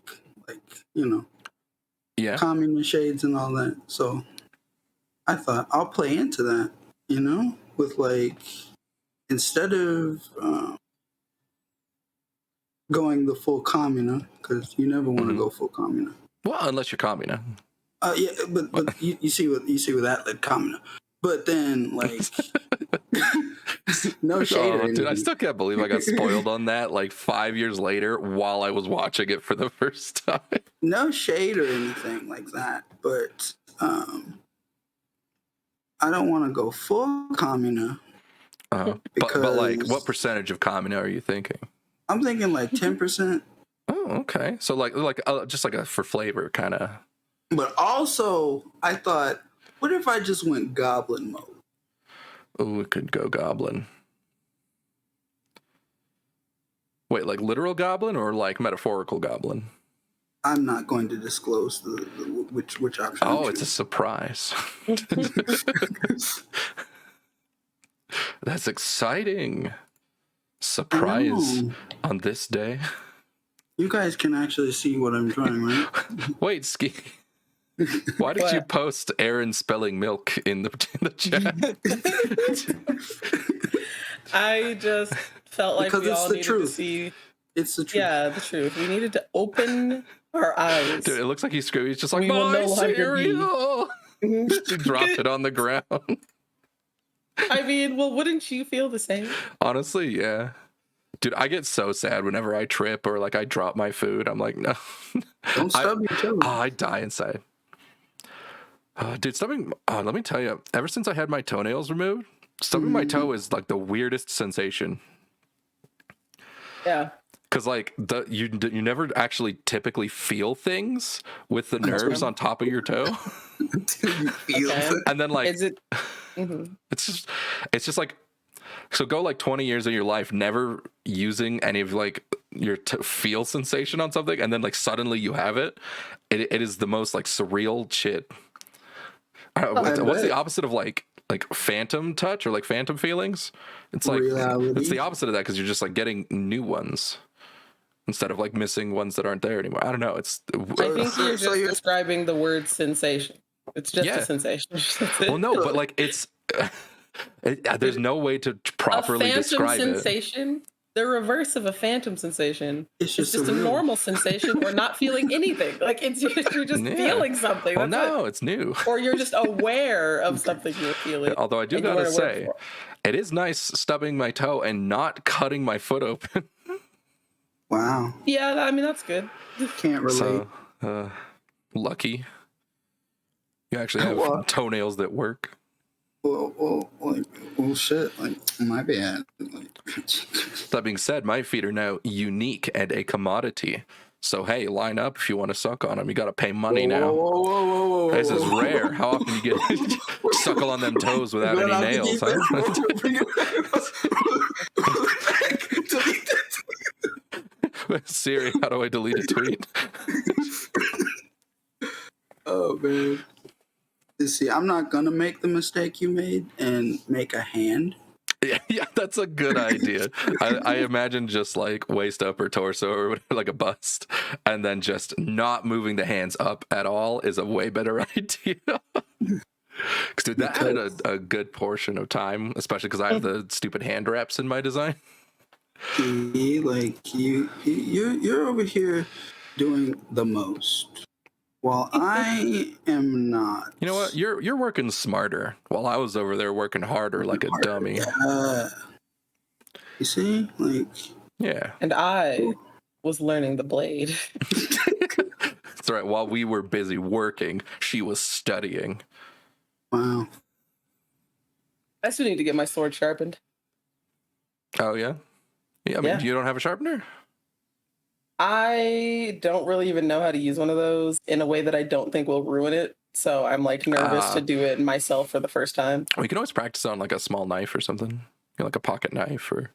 Yeah. communist shades and all that. So I thought I'll play into that, with like instead of going the full communa, because you never want to go full communa. Well, unless you're Kamina. Yeah, but you see what that led communa. But then like no shade or anything. Dude, I still can't believe I got spoiled on that like 5 years later while I was watching it for the first time. No shade or anything like that, but I don't want to go full communa. But like, what percentage of Kamina are you thinking? I'm thinking like 10%. Oh, okay. So like just like a for flavor kind of. But also, I thought, what if I just went goblin mode? Oh, it could go goblin. Wait, like literal goblin or like metaphorical goblin? I'm not going to disclose which option. Oh, it's a surprise. That's exciting. Surprise on this day. You guys can actually see what I'm trying, right? Wait, Ski. Why did you post Aaron spelling milk in the chat? I just felt like because we it's all the needed truth. to see. It's the truth. Yeah, the truth. We needed to open our eyes. Dude, it looks like he's screaming. He's just like, We will my no longer cereal! He dropped it on the ground. I mean, well, wouldn't you feel the same? Honestly, yeah. Dude, I get so sad whenever I trip or like I drop my food. I'm like, no. Don't stub your toe. I die inside. Dude, stubbing. Let me tell you. Ever since I had my toenails removed, stubbing my toe is like the weirdest sensation. Yeah. Because like you never actually typically feel things with the nerves on top of your toe, Until you feel Okay. it. and then like Is it? Mhm. it's just like, so go like 20 years of your life never using any of like your feel sensation on something, and then like suddenly you have it. It is the most like surreal shit. What's the bet. opposite of like phantom touch or like phantom feelings? It's like Reality. it's the opposite of that, because you're just like getting new ones instead of like missing ones that aren't there anymore. I don't know. It's I think you're So just you're- describing the word sensation. It's just Yeah. a sensation. That's well, it. no, but like it's there's no way to A properly phantom describe it. sensation. The reverse of a phantom sensation. It's It's just just a surreal. normal sensation, or not feeling anything. Like you're just Yeah. feeling something. Oh That's no, it. it's new. Or you're just aware of something you're feeling. Although I do and you gotta weren't aware say, before. it is nice stubbing my toe and not cutting my foot open. Wow. Yeah, I mean that's good. Can't relate. So lucky. You actually have Well- toenails that work. Well, shit. Like, my bad. Like, That being said, my feet are now unique and a commodity. So hey, line up if you want to suck on them. You got to pay money now. Whoa. This is rare. How often you get suckle on them toes without any nails, huh? Siri, how do I delete a tweet? Oh man. You see, I'm not gonna make the mistake you made and make a hand. Yeah, that's a good idea. I imagine just like waist up or torso or whatever, like a bust, and then just not moving the hands up at all is a way better idea. Because dude, that added a good portion of time, especially because I have the stupid hand wraps in my design. See, like you're over here doing the most, while I am not. You know what? You're working smarter while I was over there working harder like a dummy. You see, like Yeah. And I was learning the blade. That's right. While we were busy working, she was studying. wow. I still need to get my sword sharpened. Oh yeah? Yeah, I mean, Yeah. you don't have a sharpener? I don't really even know how to use one of those in a way that I don't think will ruin it. So I'm like nervous to do it myself for the first time. Well, you can always practice on like a small knife or something. You know, like a pocket knife or...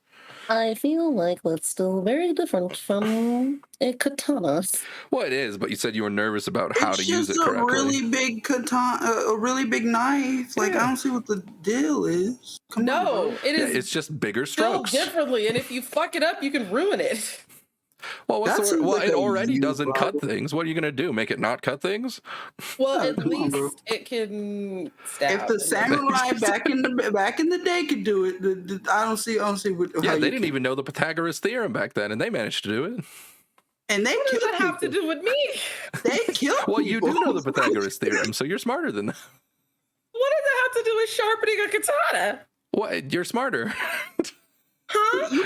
I feel like that's still very different from a katana. Well, it is, but you said you were nervous about how It's to use it just a correctly. really big katana, a really big knife. Like Yeah. I don't see what the deal is. Come on, No, bro. it Yeah, is it's just bigger built strokes. differently, and if you fuck it up, you can ruin it. Well, That seems well, like it a already you doesn't cut problem. things. What are you gonna do? Make it not cut things? Well, Yeah, at come on, bro. least it can stab. If the samurai back in the day could do it, I don't see what. Yeah, how they you didn't can. even know the Pythagoras theorem back then, and they managed to do it. And they What does killed that have to people. do with me? They killed Well, you do people. know the Pythagoras theorem, so you're smarter than that. What does that have to do with sharpening a katana? What? You're smarter. Huh? You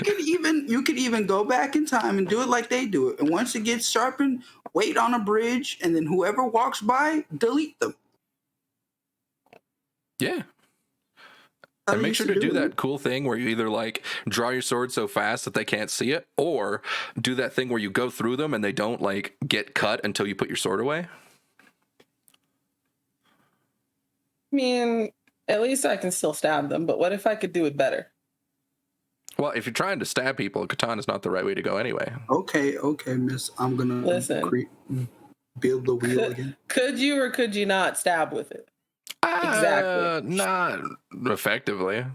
could even go back in time and do it like they do it. And once it gets sharpened, wait on a bridge, and then whoever walks by, delete them. Yeah. How And they make used sure to do it. that cool thing where you either like draw your sword so fast that they can't see it, or do that thing where you go through them and they don't like get cut until you put your sword away. I mean, at least I can still stab them, but what if I could do it better? Well, if you're trying to stab people, a katana is not the right way to go anyway. Okay, miss. I'm gonna Listen. build the wheel again. Could you or could you not stab with it? Exactly. Not effectively.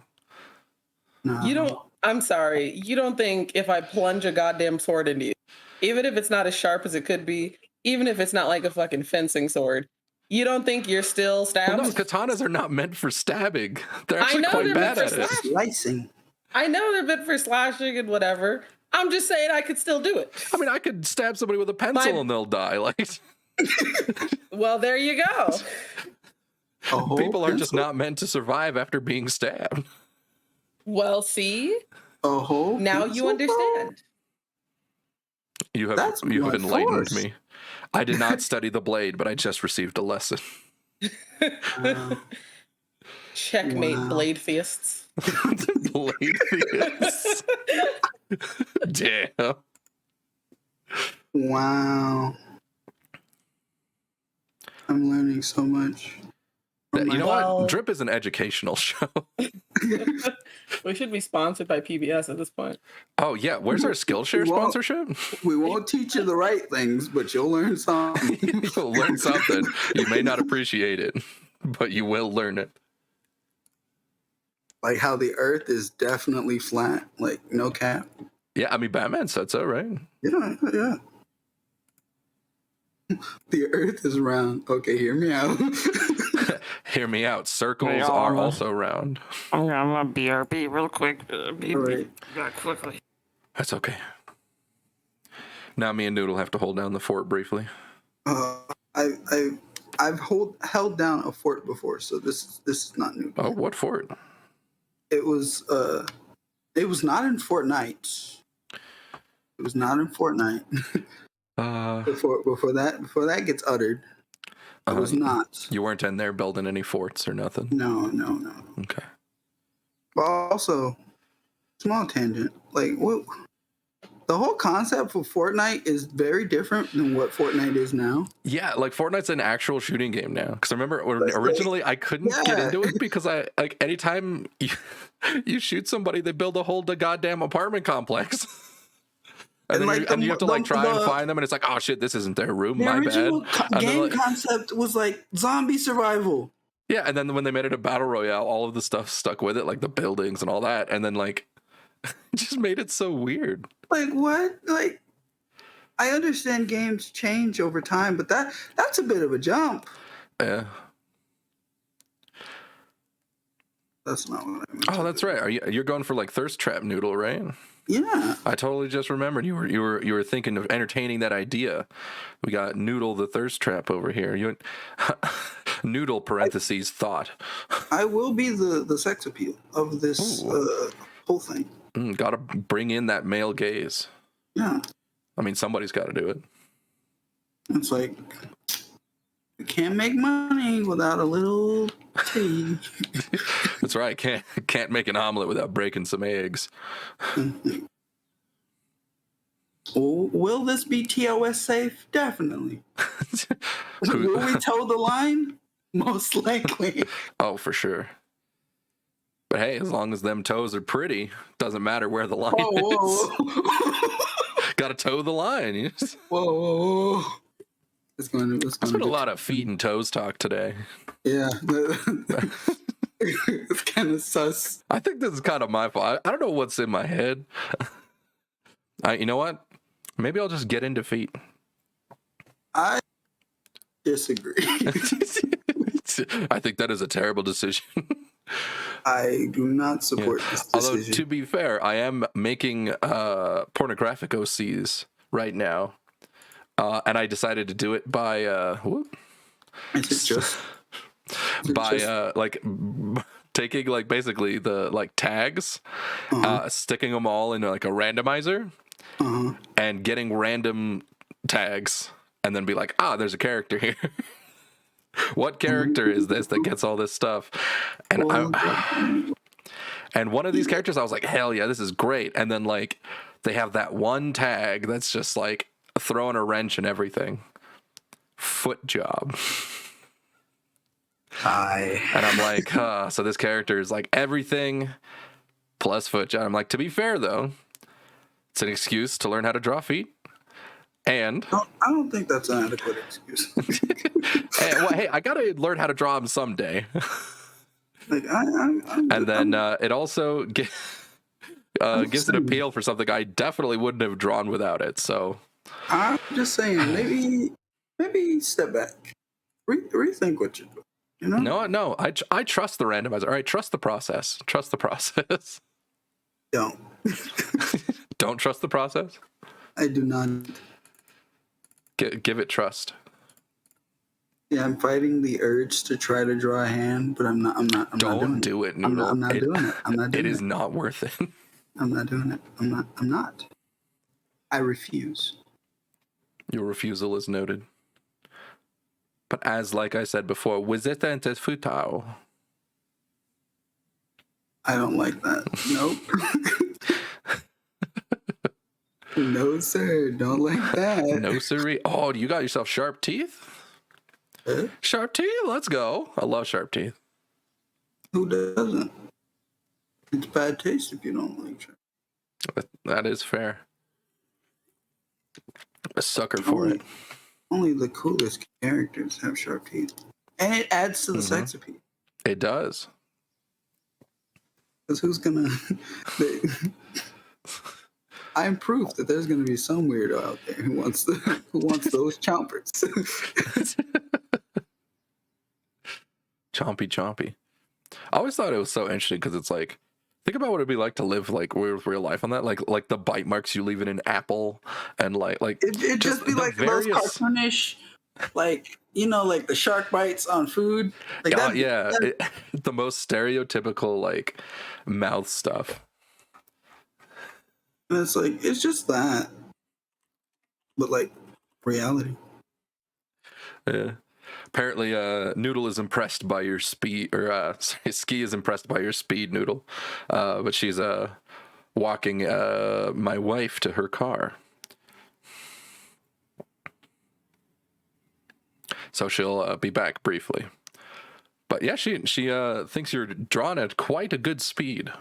Nah. You don't, I'm sorry, you don't think if I plunge a goddamn sword into you, even if it's not as sharp as it could be, even if it's not like a fucking fencing sword, you don't think you're still Well, stabbed? no, katanas are not meant for stabbing. They're I actually know quite they're bad meant at for it. slashing. Slicing. I know they're meant for slashing and whatever. I'm just saying I could still do it. I mean, I could stab somebody with a pencil My- and they'll die. Like, Well, there you go. A whole people are just pencil? not meant to survive after being stabbed. Well, see, A whole now pencil, you bro? understand. You have That's enlightened blunt force. me. I did not study the blade, but I just received a lesson. Wow. Checkmate, Wow. blade fists. Blade fists. Damn. Wow. I'm learning so much. from You know my- Well- what? Drip is an educational show. We should be sponsored by PBS at this point. Oh yeah, where's our Skillshare Well- sponsorship? We won't teach you the right things, but you'll learn something. You'll learn something. You may not appreciate it, but you will learn it. Like how the Earth is definitely flat, like no cap. Yeah, I mean Batman said so, right? Yeah. The Earth is round. Okay, hear me out. Hear me out. Circles They are are. also round. I'm gonna BRB real quick. Be Alright. back quickly. That's okay. Now me and Noodle have to hold down the fort briefly. I've held down a fort before, so this is not new. Oh, what fort? It was not in Fortnite. It was not in Fortnite. Before that gets uttered, it was not. You weren't in there building any forts or nothing. No. Okay. But also, small tangent. Like what? The whole concept for Fortnite is very different than what Fortnite is now. Yeah, like Fortnite's an actual shooting game now. Because I remember originally I couldn't get into it because I like anytime you shoot somebody, they build a whole goddamn apartment complex. And then like you have to like try and find them, and it's like, oh shit, this isn't their room. The My original bad. game concept was like zombie survival. Yeah, and then when they made it a battle royale, all of the stuff stuck with it, like the buildings and all that, and then like it just made it so weird. Like what? Like I understand games change over time, but that's a bit of a jump. Yeah. That's not what I meant. Oh, that's right. You're going for like Thirst Trap Noodle, right? Yeah. I totally just remembered you were thinking of entertaining that idea. We got Noodle the Thirst Trap over here. Noodle parentheses thought. I will be the sex appeal of this whole thing. Gotta bring in that male gaze. Yeah. I mean, somebody's got to do it. It's like you can't make money without a little tea. That's right. Can't make an omelet without breaking some eggs. Will this be TOS safe? Definitely. Will we toe the line? Most likely. Oh, for sure. But hey, as long as them toes are pretty, doesn't matter where the line is. Whoa. Got to toe the line. Whoa. It's going to There's been a lot of feet and toes talk today. Yeah. It's kind of sus. I think this is kind of my fault. I don't know what's in my head. You know what? Maybe I'll just get into feet. I disagree. I think that is a terrible decision. I do not support this decision. Although, to be fair, I am making pornographic OCs right now. And I decided to do it by taking like basically the like tags, sticking them all in like a randomizer, and getting random tags, and then be like, there's a character here. What character is this that gets all this stuff? And and one of these characters, I was like, hell yeah, this is great. And then like they have that one tag that's just like throwing a wrench and everything. Foot job. And I'm like, so this character is like everything plus foot job. I'm like, to be fair though, it's an excuse to learn how to draw feet. And I don't think that's an adequate excuse. hey, I gotta learn how to draw them someday. Like, it also gives an appeal for something I definitely wouldn't have drawn without it. So I'm just saying, maybe step back, rethink what you're doing. You know? No, I trust the randomizer. All right, trust the process. Trust the process. Don't. Don't trust the process? I do not. Give it trust. Yeah, I'm fighting the urge to try to draw a hand, but I'm not Don't do it, Noodle. I'm not doing it. I'm not doing it. It is not worth it. I'm not doing it. I'm not. I refuse. Your refusal is noted. But as like I said before, visitante futile. I don't like that. Nope. No, sir. Don't like that. No siree. Oh, you got yourself sharp teeth? Huh? Sharp teeth? Let's go. I love sharp teeth. Who doesn't? It's bad taste if you don't like sharp. That is fair. A sucker for it. Only the coolest characters have sharp teeth. And it adds to the sex appeal. It does. Because who's gonna... I'm proof that there's gonna be some weirdo out there who wants those chompers. Chompy. I always thought it was so interesting because it's like, think about what it'd be like to live like real life on that, like the bite marks you leave in an apple, and like It'd just be like those cartoonish, like like the shark bites on food. Like the most stereotypical like mouth stuff. And it's like it's just that, but like reality. Yeah. Apparently, Noodle is impressed by your speed, or Ski is impressed by your speed, Noodle. But she's walking my wife to her car. So she'll be back briefly. But yeah, she thinks you're drawn at quite a good speed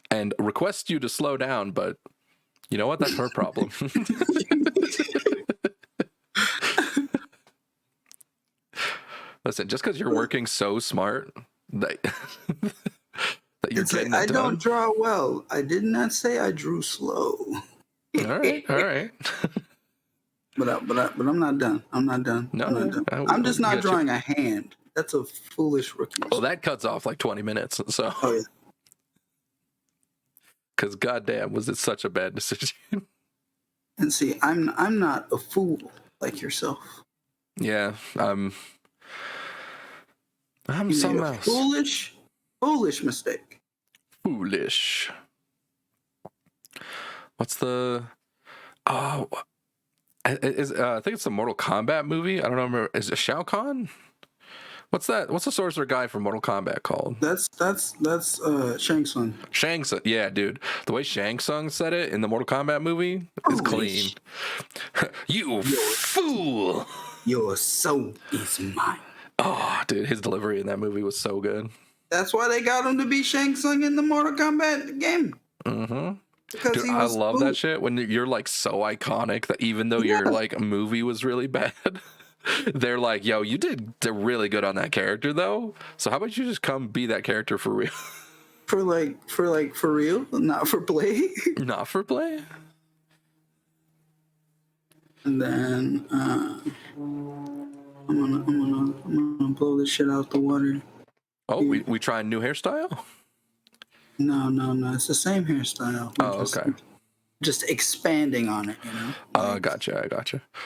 and requests you to slow down, but you know what? That's her problem. Listen, just because you're working so smart that you're It's getting like, it I done. don't draw well. I did not say I drew slow. All right. But I'm not done. I'm not done. No, I'm not done. I'm just not drawing a hand. That's a foolish rookie. Well, that cuts off like 20 minutes. So, oh yeah. Because goddamn, was it such a bad decision? And see, I'm not a fool like yourself. Yeah, I'm You something made a else. foolish mistake. Foolish. What's the? Oh, I think it's a Mortal Kombat movie. I don't remember. Is it Shao Kahn? What's that? What's the sorcerer guy from Mortal Kombat called? That's Shang Tsung. Shang Tsung. Yeah, dude. The way Shang Tsung said it in the Mortal Kombat movie is clean. You fool! Your soul is mine. Oh, dude, his delivery in that movie was so good. That's why they got him to be Shang Tsung in the Mortal Kombat game. Mm-hmm. Because dude, I love that shit when you're like so iconic that even though your like movie was really bad, they're like, yo, you did really good on that character though. So how about you just come be that character for real? For real, not for play. Not for play. And then I'm gonna blow this shit out the water. Oh, we try a new hairstyle? No. It's the same hairstyle. Okay. Just expanding on it, I gotcha. Yeah,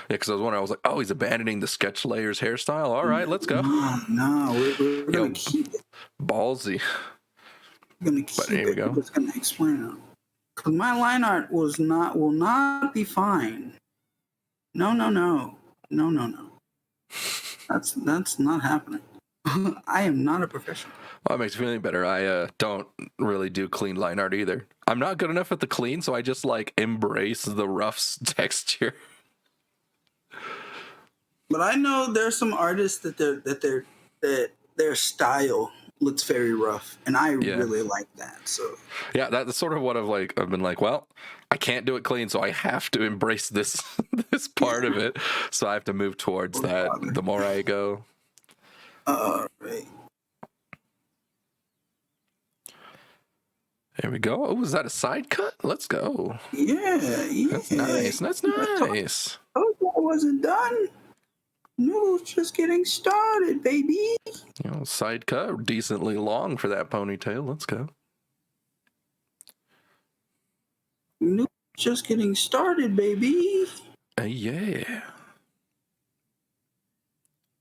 because I was wondering, I was like, oh, he's abandoning the sketch layers hairstyle. All right, let's go. No, we're gonna keep it. Ballsy. We're gonna keep Here we go. We're just gonna explain it. Because my line art will not be fine. No. That's not happening. I am not a professional. Well, that makes me feeling better. I don't really do clean line art either. I'm not good enough at the clean, so I just like embrace the rough texture. But I know there's some artists that their style looks very rough, and I really like that. So yeah, that's sort of what I've been like. Well, I can't do it clean, so I have to embrace this this part of it. So I have to move towards that. The more I go. Right. There we go. Oh, is that a side cut? Let's go. Yeah. That's nice. That's nice. I wasn't done. No, just getting started, baby. Side cut, decently long for that ponytail. Let's go. No, just getting started, baby. Yeah.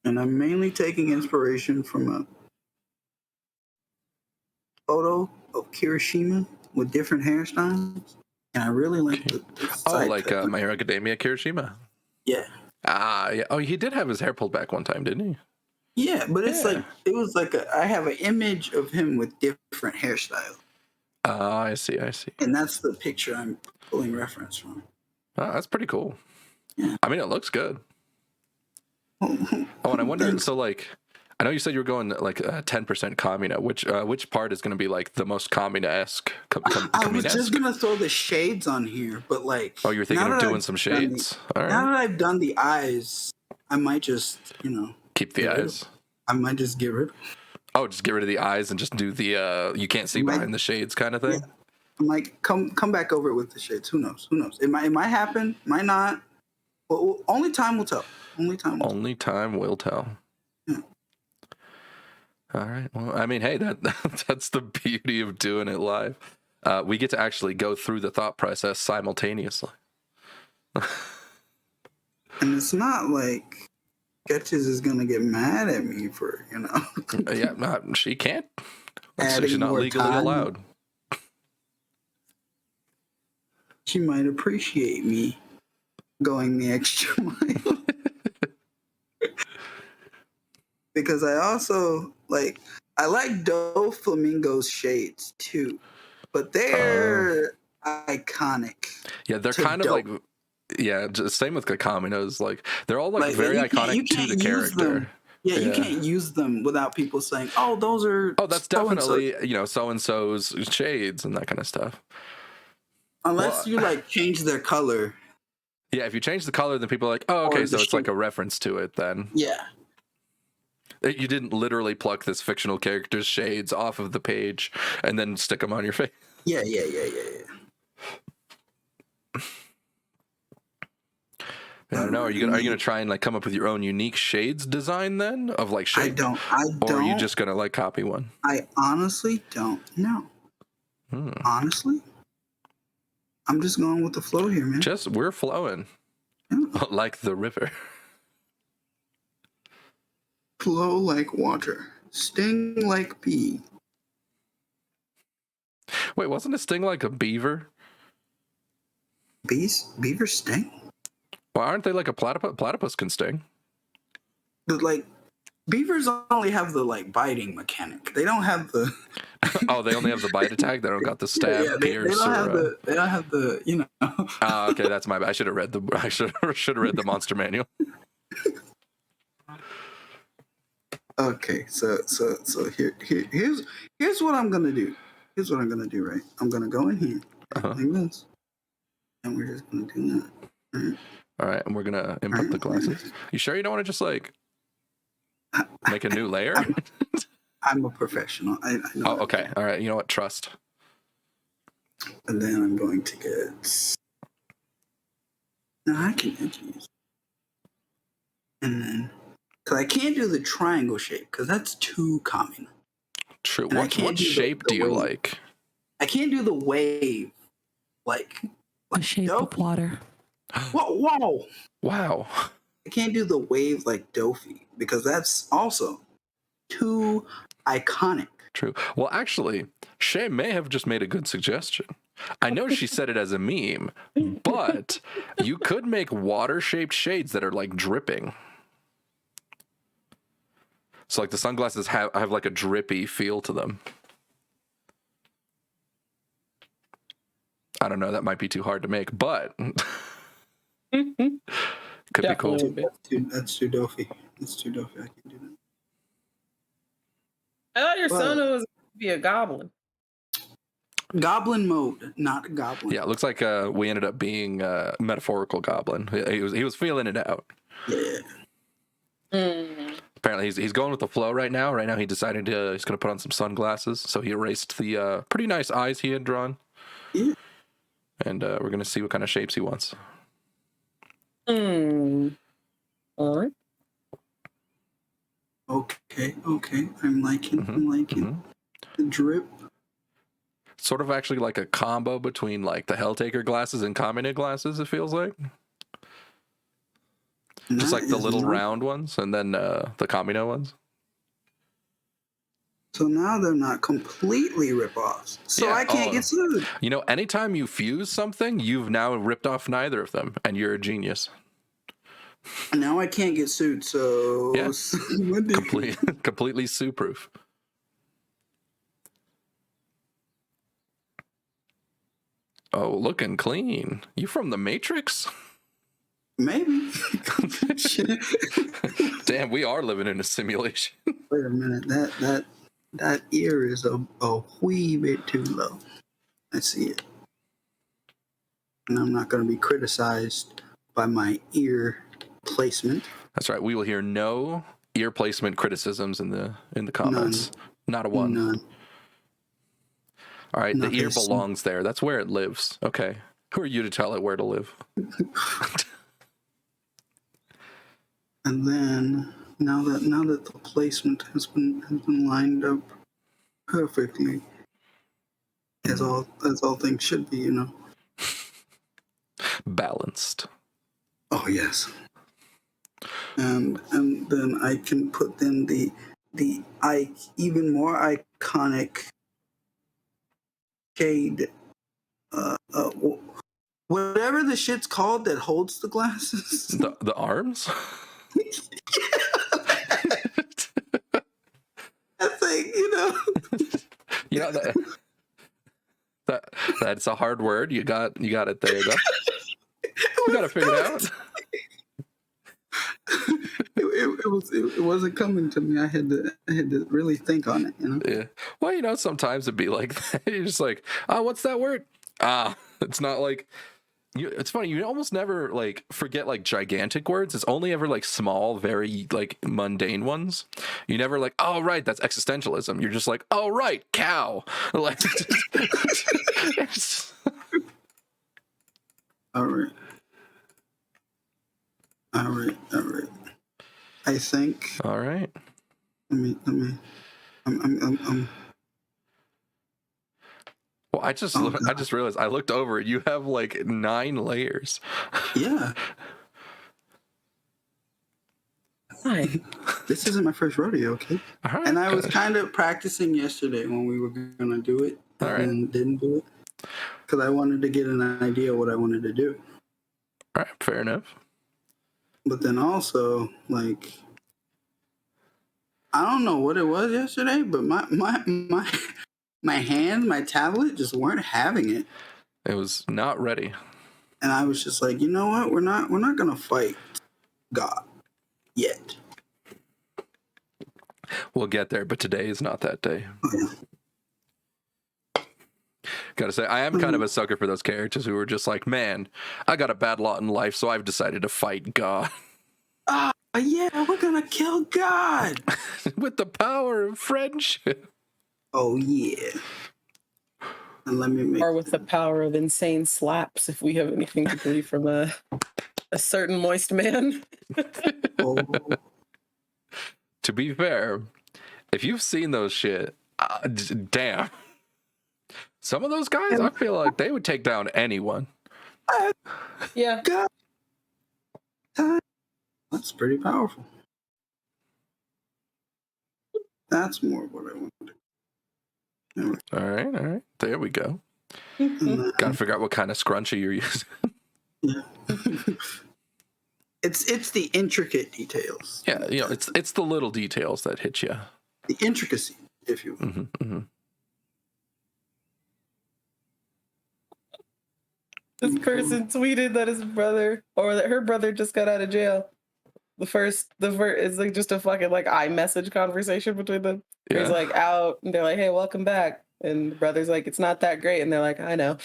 And I'm mainly taking inspiration from a photo of Kirishima with different hairstyles. And I really like the Oh, side like cut. My Hero Academia Kirishima. Yeah. Ah, yeah. Oh, he did have his hair pulled back one time, didn't he? Yeah, but it's Yeah. like it was like I have an image of him with different hairstyles, I see. and that's the picture I'm pulling reference from. Oh, that's pretty cool. Yeah. I mean, it looks good. Oh, and I wonder. So, like, I know you said you were going like 10% Kamina. Which part is going to be like the most Kamina-esque? I was just gonna throw the shades on here, but like, Oh, you're thinking of doing some shades. All right. Now that I've done the eyes, I might just Keep the eyes. I might just get rid of. Oh, just get rid of the eyes and just do the you can't see behind the shades kind of thing. Yeah. I might come back over it with the shades. Who knows? It might happen. Might not. Well, only time will tell. Only time will tell. Yeah. All right. Well, I mean, hey, that's the beauty of doing it live. We get to actually go through the thought process simultaneously. And it's not like Sketches is gonna get mad at me for Yeah, she can't. Adding She's not more legally time. allowed. She might appreciate me going the extra mile. Because I also like Doflamingo's shades too, but they're iconic. Yeah, they're kind of like, yeah, just same with Kakamino's. Like they're all like very iconic to the character. Yeah, you can't use them without people saying, "Oh, those are." Oh, that's definitely so and so's shades and that kind of stuff. Unless you like change their color. Yeah, if you change the color, then people are like, "Oh, okay, so it's like a reference to it." Then yeah. You didn't literally pluck this fictional character's shades off of the page and then stick them on your face. Yeah. I don't know. Are you gonna try and like come up with your own unique shades design then of like shades? I don't. Or are you just gonna like copy one? I honestly don't know. Honestly, I'm just going with the flow here, man. We're flowing like the river. Flow like water, sting like bee. Wait, wasn't a sting like a beaver? Beavers sting? Well, aren't they like a platypus? Platypus can sting. But like, beavers only have the like biting mechanic. They don't have the. Oh, they only have the bite attack. They don't got the stab, pierce. They don't have the. Oh, okay, that's my bad. I should have read the monster manual. Okay, so here's what I'm gonna do. Here's what I'm gonna do. Right, I'm gonna go in here like this, and we're just gonna do that. All right, and we're gonna input the glasses. You sure you don't want to just like make a new layer? I'm a professional. I know. Oh, okay. All right. You know what? Trust. And then I'm going to get. No, I can use. And then, because I can't do the triangle shape because that's too common. True. What shape do you like? I can't do the wave, like the shape of water. Whoa! Wow. I can't do the wave like Dofi because that's also too iconic. True. Well, actually, Shay may have just made a good suggestion. I know she said it as a meme, but you could make water-shaped shades that are like dripping. So like the sunglasses have like a drippy feel to them. I don't know, that might be too hard to make, but could be cool. That's too Dofi. That's too Dofi. I can't do that. I thought your son was going to be a goblin. Goblin mode, not goblin. Yeah, it looks like we ended up being metaphorical goblin. He was feeling it out. Yeah. Apparently, he's going with the flow right now. Right now, he decided he's going to put on some sunglasses. So he erased the pretty nice eyes he had drawn. Yeah. And we're going to see what kind of shapes he wants. All right. Okay. I'm liking the drip. Sort of actually like a combo between like the Helltaker glasses and Kamine glasses, it feels like. Just like the little round ones and then the Kamino ones. So now they're not completely rip-offs. So I can't get sued. You know, anytime you fuse something, you've now ripped off neither of them, and you're a genius. Now I can't get sued, so Yeah. what do you- Completely sue-proof. Oh, looking clean. You from the Matrix? maybe. Shit. Damn, we are living in a simulation. Wait a minute. That ear is a wee bit too low. I see it, and I'm not going to be criticized by my ear placement. That's right. We will hear no ear placement criticisms in the comments. Not a one. None. All right, the ear Nothing. belongs there. That's where it lives. Okay. Who are you to tell it where to live? And then now that the placement has been lined up perfectly, as all things should be, Balanced. Oh yes. And then I can put in the even more iconic shade, whatever the shit's called that holds the glasses. The arms? That thing, You know that's a hard word. You got it there though. You got to figure it out. It wasn't coming to me. I had to really think on it, Yeah. Well, sometimes it'd be like that. You're just like, what's that word? It's not like it's funny. You almost never like forget like gigantic words. It's only ever like small, very like mundane ones. You never like, oh right, that's existentialism. You're just like, oh right, cow. Like, All right. I think. all right. Let me. I'm Well, I just realized I looked over. You have like 9 layers. Yeah. Hi. This isn't my first rodeo, okay? All right, And I was good. kind of practicing yesterday when we were gonna do it, All right. and didn't do it because I wanted to get an idea of what I wanted to do. All right, fair enough. But then also, like, I don't know what it was yesterday, but my hand, my tablet, just weren't having it, It was not ready. and I was just like, you know what? We're not gonna fight God yet. We'll get there, but today is not that day. Gotta say, I am kind of a sucker for those characters who are just like, man, I got a bad lot in life, so I've decided to fight God. Yeah, we're gonna kill God. With the power of friendship. Oh yeah. And let me make. Or with the power of insane slaps, if we have anything to believe from a certain moist man. Oh. To be fair, if you've seen those shit, damn. Some of those guys, I feel like they would take down anyone. Yeah. God. That's pretty powerful. That's more what I wanted. All right. There we go. And Gotta figure out what kind of scrunchie you're using. yeah. It's the intricate details. Yeah, it's the little details that hit you. The intricacy, if you will. Mm-hmm. This person tweeted that his brother, or that her brother, just got out of jail. The first is like just a fucking like iMessage conversation between them. Yeah. He's like out, and they're like, "Hey, welcome back." And the brother's like, "It's not that great," and they're like, "I know."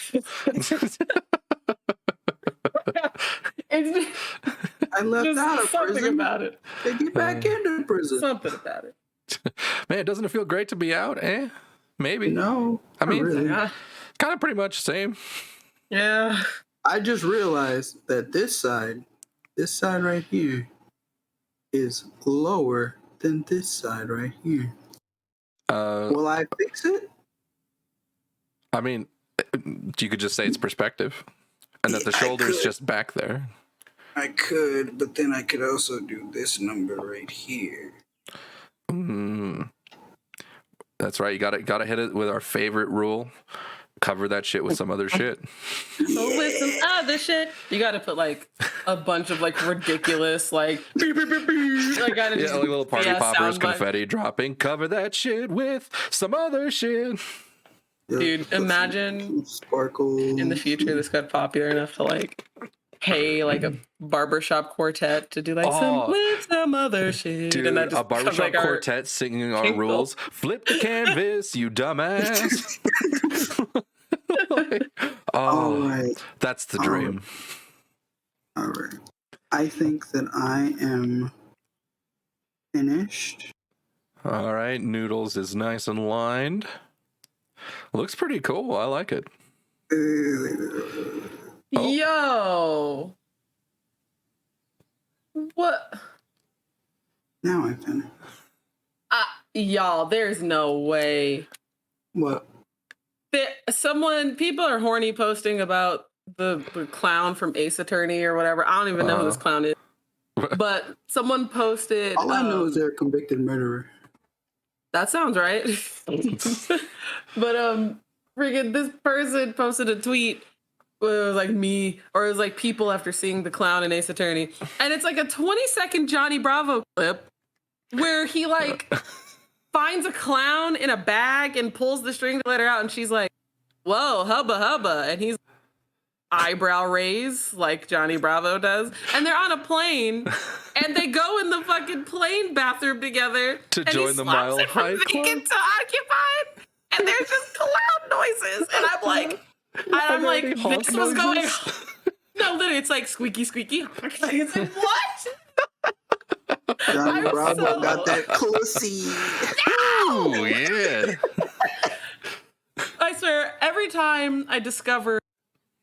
It's I left just out of something prison. about it. They get back into prison. Something about it. Man, doesn't it feel great to be out? Maybe. No, I mean, not really. Yeah. kind of pretty much same. Yeah. I just realized that this side right here, is lower than this side right here. Will I fix it? I mean, you could just say it's perspective, and that the I shoulder's could. just back there. I could, but then I could also do this number right here. That's right. You gotta hit it with our favorite rule. Cover that shit with some other shit. So with some other shit, you got to put like a bunch of like ridiculous like beep, beep, beep, beep, like kind of Yeah, like little party poppers, sound bite. confetti dropping. Cover that shit with some other shit. Dude, imagine sparkles in the future this got popular enough to like pay like a barbershop quartet to do like some other shit. Dude, and that just a barbershop becomes, like, our quartet singing our jingle. rules. Flip the canvas, you dumbass. All right. That's the dream. All right. I think that I am finished. All right, Noodles is nice and lined. Looks pretty cool. I like it. Yo. What? Now I'm finished. Y'all, there's no way. What? People are horny posting about the clown from Ace Attorney or whatever. I don't even know who this clown is. But someone posted. All I know is they're a convicted murderer. That sounds right. But freaking this person posted a tweet where it was like me, or it was like people after seeing the clown in Ace Attorney, and it's like a 20-second Johnny Bravo clip where he like finds a clown in a bag and pulls the string to let her out, and she's like, "Whoa, hubba hubba," and he's eyebrow raise like Johnny Bravo does, and they're on a plane, and they go in the fucking plane bathroom together To and join the Mile High Club? vacant to occupied, and they're just clown noises, and I'm like, this was going. No, literally, it's like squeaky, squeaky. It's like, what? Johnny I'm Bravo so- got that pussy. Oh, yeah. I swear, every time I discover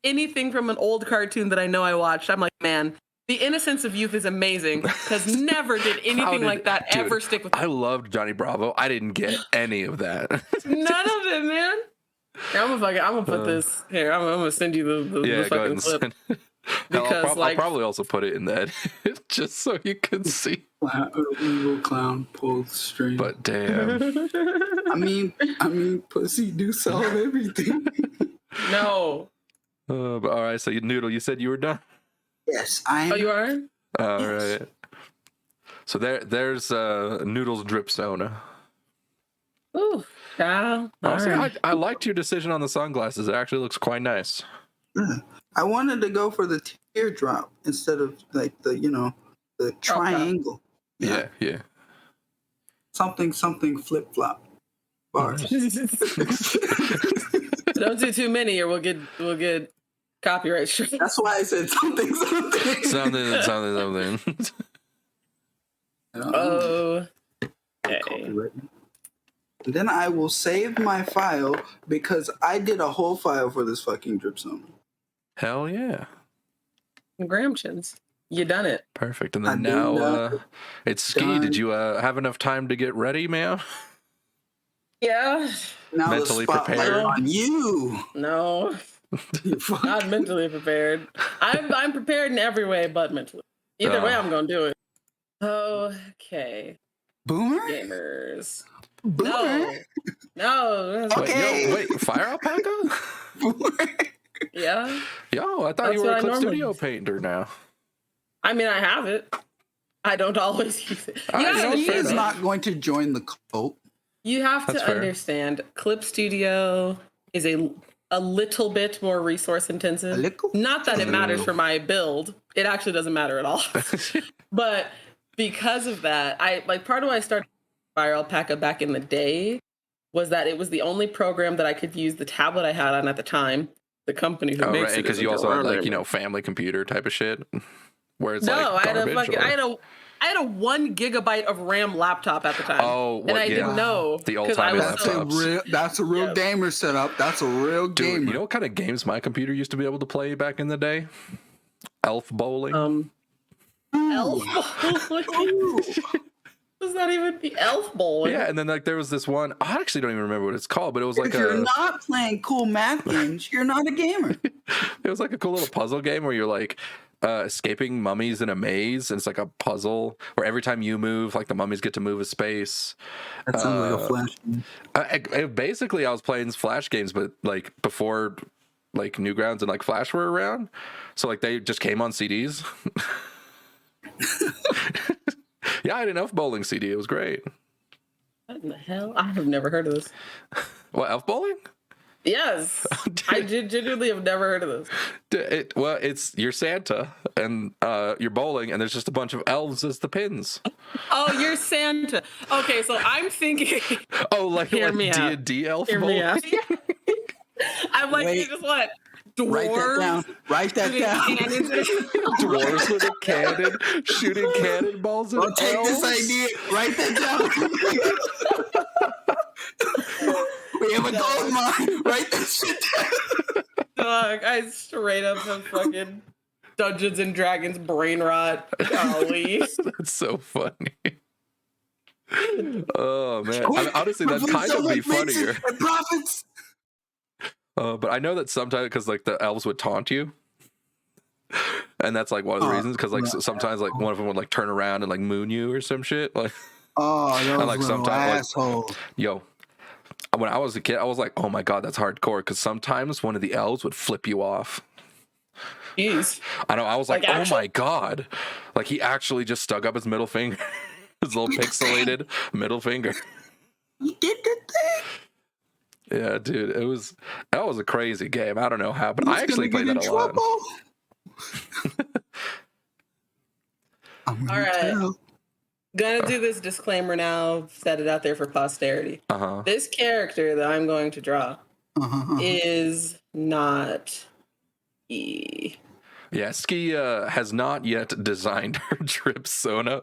anything from an old cartoon that I know I watched, I'm like, man, the innocence of youth is amazing, because never did anything like that Dude, ever stick with me. I loved Johnny Bravo. I didn't get any of that. None of it, man. Here, I'm gonna put this here. I'm gonna send you the Go ahead fucking and clip. send. Because, I'll probably also put it in that just so you can see. Evil clown pulls string. But damn. I mean, pussy do solve everything. No. But all right, so Noodle, you said you were done? Yes, I am. Oh, you are? All Yes. right. So there's Noodle's drip zona. Ooh, child. All Honestly, right. I liked your decision on the sunglasses. It actually looks quite nice. Yeah. I wanted to go for the teardrop instead of like the triangle. Yeah. Something flip flop bars. Don't do too many, or we'll get copyright strike. That's why I said something. Something. Oh. Okay. Copyright. And then I will save my file because I did a whole file for this fucking drip zone. Hell yeah. Gramchins. You done it. Perfect. And I then did now not. it's Ski. Done. Did you have enough time to get ready, man? Yeah. Now Mentally the spotlight prepared? on you. No. You fuck. Not mentally prepared. I'm prepared in every way but mentally. Either way, I'm gonna do it. Okay. Boomer? Gamers. Boomer? No. Okay. Wait, Fire Alpaca? Boomer? Yeah. Yo, I thought That's you were what a I Clip normally Studio do. painter now. I mean, I have it. I don't always use it. All right, Yeah, no, He fair is enough. not going to join the cult. you have That's to fair. understand. Clip Studio is a little bit more resource intensive. A little? Not that it matters for my build. It actually doesn't matter at all. But because of that, part of why I started Fire Alpaca back in the day was that it was the only program that I could use the tablet I had on at the time. The company who Oh, makes right, it because isn't you also had around like, anymore. family computer type of shit. Where it's No, like garbage. I had a 1 gigabyte of RAM laptop at the time. Oh, and I didn't know. The 'cause I old-timey was so- laptops. That's a real Yes. gamer setup. That's a real Dude, gamer. you know what kind of games my computer used to be able to play back in the day? Elf bowling. Elf bowling. Does that even be elf bowling? Yeah, and then like there was this one. I actually don't even remember what it's called, but it was like if you're not playing cool math games, you're not a gamer. it was like a cool little puzzle game where you're like escaping mummies in a maze, and it's like a puzzle where every time you move, like the mummies get to move a space. That sounds like a flash game. Basically, I was playing Flash games, but like before like Newgrounds and like Flash were around, so like they just came on CDs. Yeah, I had an Elf Bowling CD. It was great. What in the hell? I have never heard of this. What, Elf Bowling? Yes, I genuinely have never heard of this. Well, it's you're Santa and you're bowling, and there's just a bunch of elves as the pins. Oh, you're Santa. Okay, so I'm thinking. Oh, like Hear me out. D&D elf Hear bowling. me out. I'm like, Wait. you just what? Write that down. Dwarves. Write that shooting down. cannons at- Dwarves with a cannon, shooting cannonballs at Don't take elves. this idea. Write that down. We have a gold mine. Write that shit down. Dog, I straight up have fucking Dungeons and Dragons brain rot. Golly. That's so funny. Oh man, I mean, honestly, that'd kind of be funnier. Profits. But I know that sometimes, because like the elves would taunt you, and that's like one of the reasons. Because like sometimes like one of them would like turn around and like moon you or some shit. Like, Oh, those like, little sometimes, assholes. yo, when I was a kid, I was like, oh my god, that's hardcore. Because sometimes one of the elves would flip you off. Jeez. I know. I was like, Like, oh actually? my god, like he actually just stuck up his middle finger, his little pixelated middle finger. You did the thing. Yeah, dude, that was a crazy game. I don't know how, but Who's I actually gonna played get that in a lot. trouble? I'm gonna All right. tell. Gonna do this disclaimer now, set it out there for posterity. Uh-huh. This character that I'm going to draw Uh-huh. is not E. Yeah, Ski has not yet designed her drip Sona,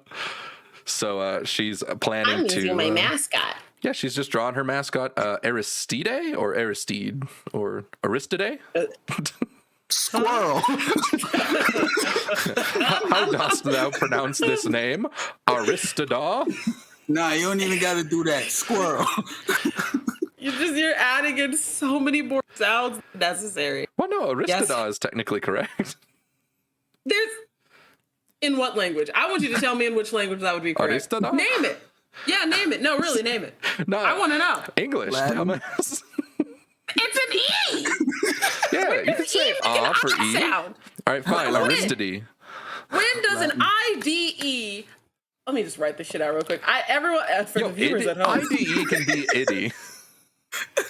so she's planning I'm to. using my mascot. Yeah, she's just drawn her mascot, Aristide or Aristide or Aristide. Squirrel. How dost thou pronounce this name, Aristida? Nah, you don't even gotta do that. Squirrel. You're adding in so many more sounds than necessary. Well, no, Aristida Yes. is technically correct. There's in what language? I want you to tell me in which language that would be correct. Aristida? Name it. Yeah, name it. No, really, name it. No, I want to know. English, Latin. dumbass. It's an E. Yeah, you can say Make an ah for I E. sound. All right, fine, When? Aristide. When does an IDE? Let me just write this shit out real quick. Everyone for the viewers at home. IDE can be itty.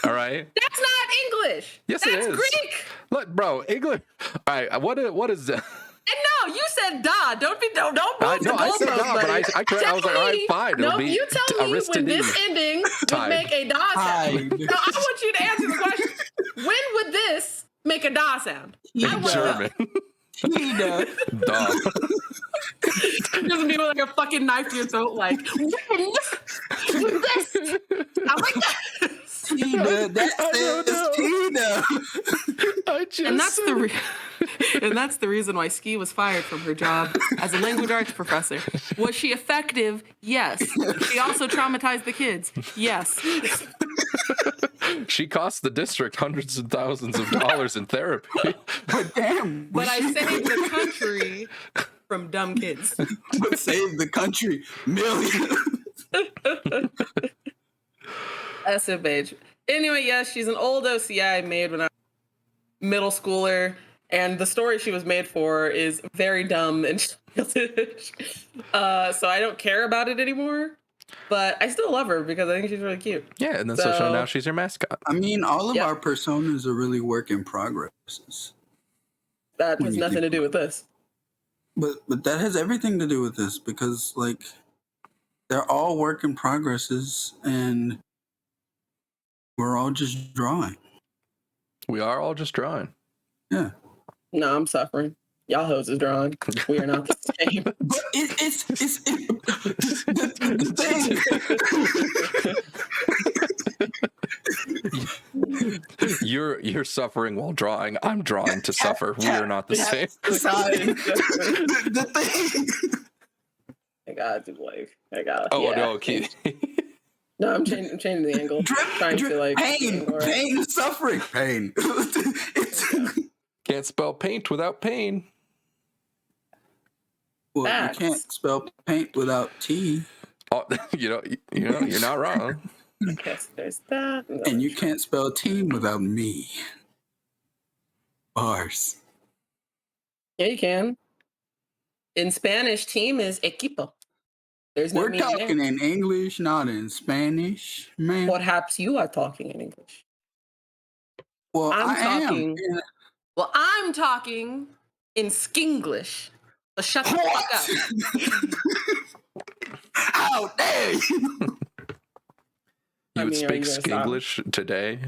All right. That's not English. Yes, That's it is. Greek. Look, bro, English. All right, what is that? And no, you said da. Don't move I the said goalpost, da, but buddy. I was like, all right, fine. It'll No, be you tell me when Aristide. this ending would Tide. make a da sound. Tide. No, I want you to answer the question. When would this make a da sound? I want to know. German. Tina. Duh. Doesn't mean like a fucking knife to your throat, like when would this? I'm like that. Tina. That's Tina. I just And that's the reason why Ski was fired from her job as a language arts professor. Was she effective? Yes. She also traumatized the kids. Yes. She cost the district hundreds of thousands of dollars in therapy. But damn. But I saved the country from dumb kids. But save the country. Millions. SMH. Anyway, yes, she's an old OCI made when I was middle schooler, and the story she was made for is very dumb and childish. So I don't care about it anymore. But I still love her because I think she's really cute. Yeah, and then so now she's your mascot. I mean, all of Yep. our personas are really work in progress. That What has do you nothing to think? do with this. But that has everything to do with this because like they're all work in progresses and we're all just drawing. We are all just drawing. Yeah. No, I'm suffering. Y'all hoes is drawing. We are not the same. But it's the thing. You're suffering while drawing. I'm drawing to suffer. We are not the same. The thing. I got to like. I got. Oh yeah. no, Keith. No, I'm changing the angle. Trying to like pain, ignore it. pain, suffering, pain. Can't spell paint without pain. Well, Facts. you can't spell paint without T, Oh, you're not wrong. Yes, there's that. and you can't spell team without me. Bars. Yeah, you can. In Spanish, team is equipo. There's no We're meaning talking there. in English, not in Spanish, man. Perhaps you are talking in English. Well, I'm I am. talking. Well, I'm talking in Skinglish. So shut the fuck up. How dare you? You would mean, are speak you gonna stop? Skinglish today,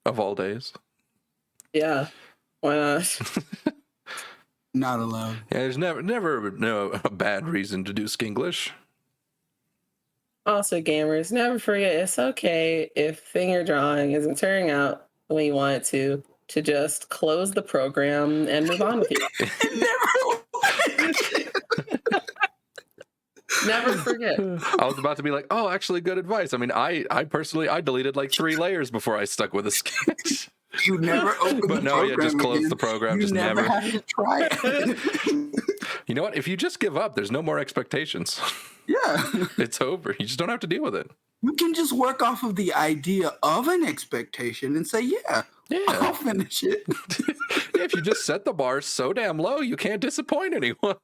of all days. Yeah. Why not? Not allowed. Yeah, there's never a bad reason to do Skinglish. Also, gamers, never forget it's okay if thing you're drawing isn't turning out the way you want it to just close the program and move on with your life. Never forget. I was about to be like, oh, actually, good advice. I mean, I personally, I deleted like 3 layers before I stuck with a sketch. You never open But the no, program yeah, just close again. the program. You Just never never. have to try it. You know what? If you just give up, there's no more expectations. Yeah. It's over. You just don't have to deal with it. You can just work off of the idea of an expectation and say, yeah, I'll Yeah. finish it. Yeah, if you just set the bar so damn low, you can't disappoint anyone.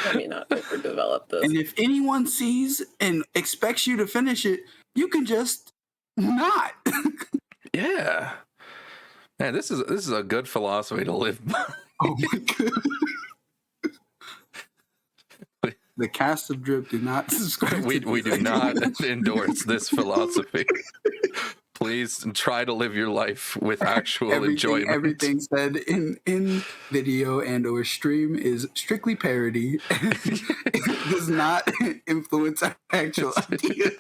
Let me not overdevelop this. And if anyone sees and expects you to finish it, you can just not. Yeah. Man, this is a good philosophy to live by. Oh my god. The cast of Drip do not subscribe. We to do these not ideas. endorse this philosophy. Please try to live your life with actual enjoyment. Everything said in video and or stream is strictly parody. It does not influence our actual idea.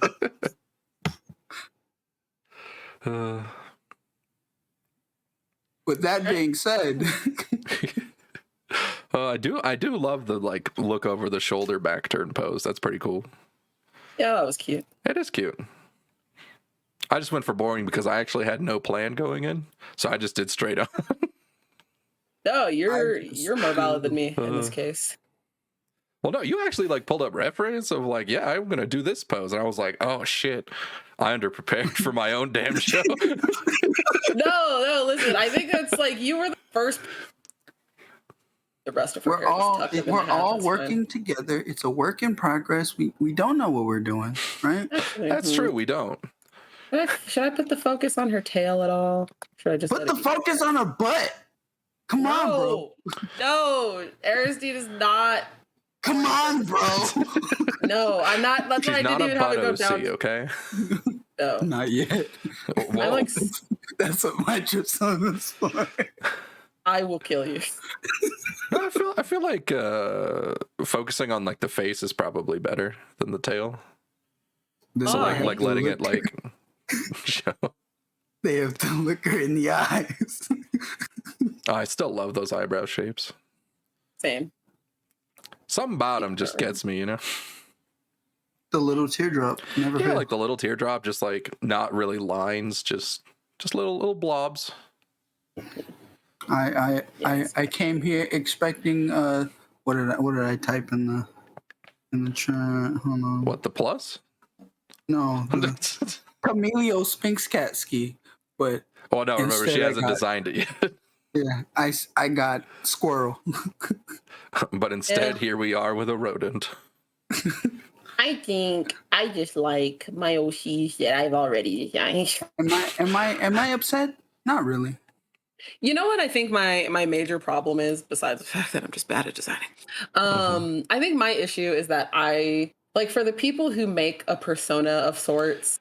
With that being said, I do love the like look over the shoulder back turn pose. That's pretty cool. Yeah, that was cute. It is cute. I just went for boring because I actually had no plan going in, so I just did straight up. No, you're I just more valid than me in this Uh, case. Well, no, you actually like pulled up reference of like, yeah, I'm gonna do this pose, and I was like, oh shit, I underprepared for my own damn show. No, listen. I think that's like you were the first. The rest of her we're hair just all tucked up in the hat, that's working together. It's a work in progress. We don't know what we're doing, right? fine. Actually, That's true. We don't. Should I put the focus on her tail at all? Should I just Put let the it be? focus on her butt. Come on, bro. No, Aristide is not. Come on, bro. No, I'm not. That's She's why I not didn't a even have it butt go OC, down. okay? No. Not yet. Whoa. I like. That's what my trip's on is for. I will kill you. No, I feel like focusing on like the face is probably better than the tail. This Oh, is I Like letting it like show. they have to look her in the eyes. Oh, I still love those eyebrow shapes. Same. Something about them just gets me, you know? The little teardrop never Yeah, fails. like the little teardrop, just like not really lines, just little blobs. I came here expecting what did I type in the chat? Hold on. What, the plus? No, the Camelio Sphinxcatsky. But Oh no, remember Instead she I hasn't got- designed it yet. yeah, I got squirrel. But instead, Yeah. here we are with a rodent. I think I just like my OCs that I've already designed. Am I upset? Not really. You know what I think my major problem is, besides the fact that I'm just bad at designing. I think my issue is that I like for the people who make a persona of sorts,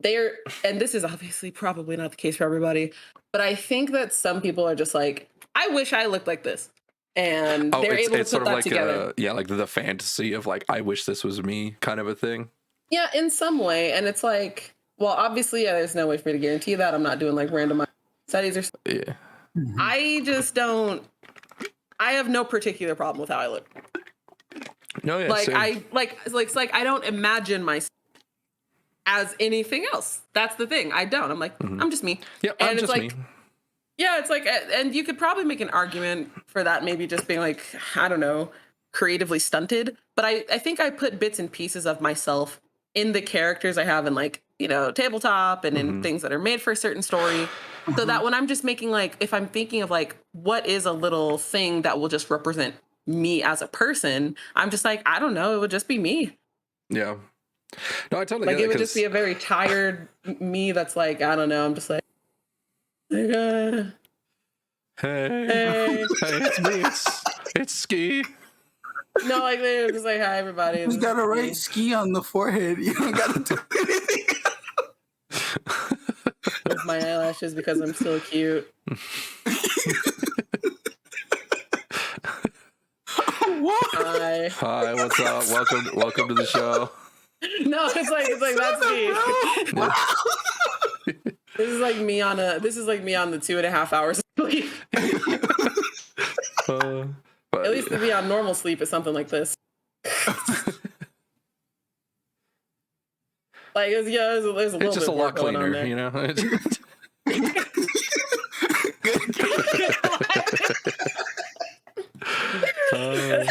they're, and this is obviously probably not the case for everybody, but I think that some people are just like, I wish I looked like this. And they're able to put that together. Yeah, like the fantasy of like, I wish this was me kind of a thing. Yeah, in some way. And it's like, well, obviously, yeah, there's no way for me to guarantee that. I'm not doing like randomized studies or something. Yeah. I just don't, I have no particular problem with how I look. No, yeah. Like, same. it's like, I don't imagine myself as anything else. That's the thing. I don't. I'm like, I'm just me. Yeah, and I'm it's just like, me. yeah, it's like, and you could probably make an argument for that, maybe just being like, I don't know, creatively stunted. But I think I put bits and pieces of myself in the characters I have in like, you know, tabletop and in things that are made for a certain story. So that when I'm just making like, if I'm thinking of like, what is a little thing that will just represent me as a person, I'm just like, I don't know, it would just be me. Yeah. No, I totally Like get it would just be 'cause- a very tired me that's like, I don't know, I'm just like hey, hey. it's me. It's Ski. No, like they're just like, hi everybody. You this got to is write me." ski on the forehead. You don't got to do anything. With my eyelashes because I'm still cute. What? Hi, what's up? Welcome to the show. No, it's like that's me. This is like me on the 2.5 hours of sleep. But, At least to be on normal sleep is something like this. Like there's a little it's just bit a more lot going on cleaner, there. you know. Uh,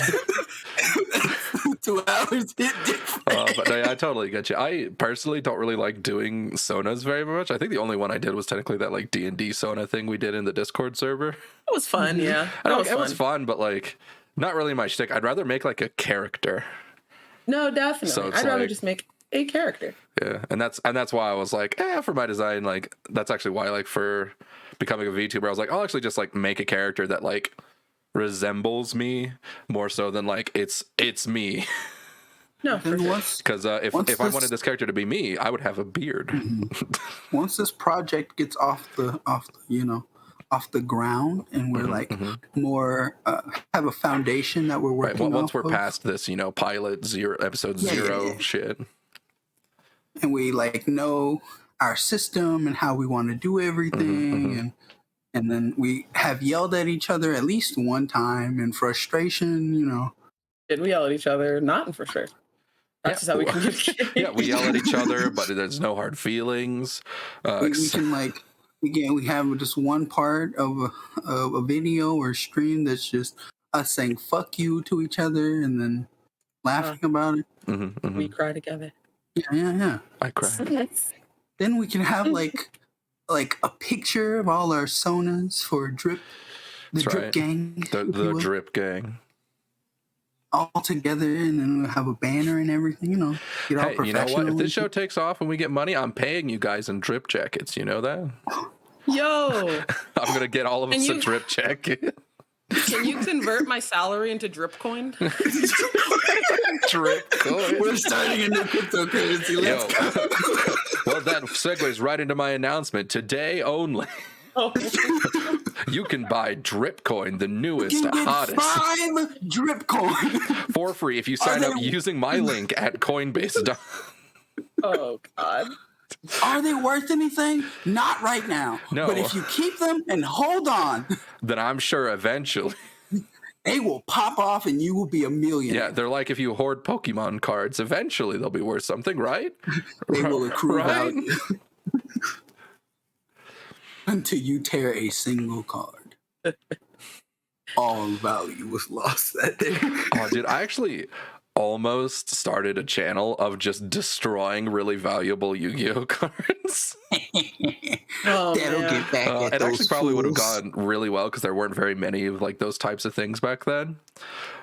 2 hours hit different. but no, yeah, I totally get you. I personally don't really like doing sonas very much. I think the only one I did was technically that like D&D sona thing we did in the Discord server. It was fun, yeah. I That don't, it was fun, but like not really my shtick. I'd rather make like a character. No, definitely. So it's I'd rather like- just make a character. Yeah, and that's why I was like, for my design, like that's actually why like for becoming a VTuber, I was like, I'll actually just like make a character that like resembles me more so than like it's me. No, for And sure. Because if I wanted this character to be me, I would have a beard. Once this project gets off the ground, and we're like more have a foundation that we're Right. working Well, once off we're of, past this, pilot 0, episode Yeah, 0 yeah. shit. and we like know our system and how we want to do everything, and then we have yelled at each other at least one time in frustration, Did we yell at each other? Not for sure. That's just how we communicate. Yeah, we yell at each other, but there's no hard feelings. we can like we have just one part of a video or stream that's just us saying "fuck you" to each other and then laughing about it. We cry together. Yeah. I cry. Then we can have like a picture of all our sonas for the That's drip right. gang, The if you will, drip gang. all together, and then we'll have a banner and everything. Get all Hey, you know professional. what? If this show takes off and we get money, I'm paying you guys in drip jackets. You know that? Yo, I'm gonna get all of us And a you- drip jacket. can you convert my salary into drip coin? Drip coin. We're starting a new cryptocurrency. Let's go. Well, that segues right into my announcement. Today only, Oh, you can buy drip coin, the newest, You can get hottest, 5 drip coin. for free if you sign up they- using my link at Coinbase. oh God. Are they worth anything? Not right now. No. But if you keep them and hold on, Then I'm sure eventually. they will pop off and you will be a millionaire. Yeah, they're like if you hoard Pokemon cards, eventually they'll be worth something, right? They will accrue Right? value until you tear a single card. All value was lost that day. Oh, dude, I actually almost started a channel of just destroying really valuable Yu-Gi-Oh cards. Oh, That'll man. get back at It those actually probably would have fools. gone really well because there weren't very many of like those types of things back then.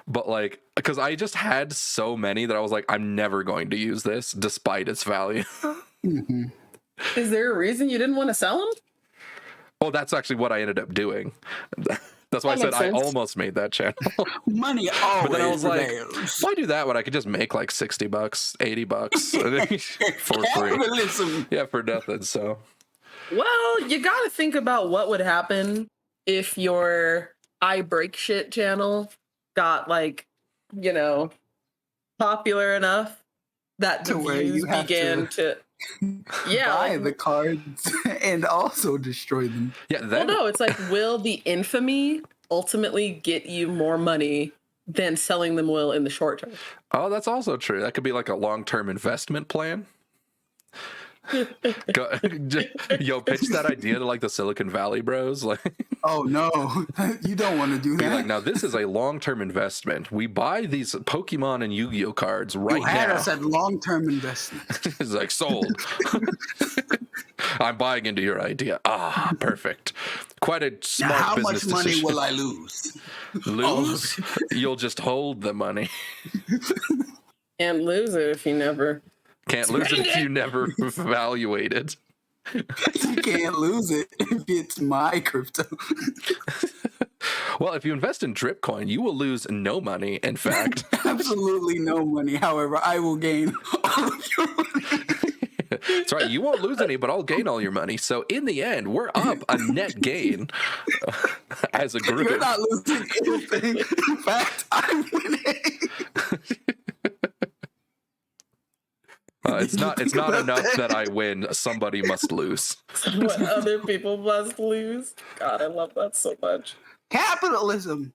But like, because I just had so many that I was like, I'm never going to use this despite its value. Is there a reason you didn't want to sell them? Well, that's actually what I ended up doing. That's why I That said makes I sense. almost made that channel. Money always But then I was like, prevails. why do that when I could just make like $60, $80 for free? Capitalism. Yeah, for nothing. So Well, you got to think about what would happen if your I Break Shit channel got like, popular enough that the To where views you have began to yeah, Buy like, the cards and also destroy them. yeah, well, then no, it's like, will the infamy ultimately get you more money than selling them will in the short term? oh, that's also true. That could be like a long-term investment plan. Yo, pitch that idea to like the Silicon Valley bros. Like, Oh no, you don't want to do be that. like, now this is a long-term investment. We buy these Pokemon and Yu-Gi-Oh cards right you had now. us at long-term investment. It's like sold. I'm buying into your idea. Ah, perfect. Quite a Now, smart how business much money decision. will I lose? Lose? You'll just hold the money. Can't lose it if you never. Can't lose it if you never evaluate it. You can't lose it if it's my crypto. Well, if you invest in drip coin, you will lose no money, in fact. Absolutely no money. However, I will gain all of your money. That's right. You won't lose any, but I'll gain all your money. So in the end, we're up a net gain as a group. You're not losing anything. In fact, I'm winning. It's not enough that I win. Somebody must lose. What other people must lose. God, I love that so much. Capitalism.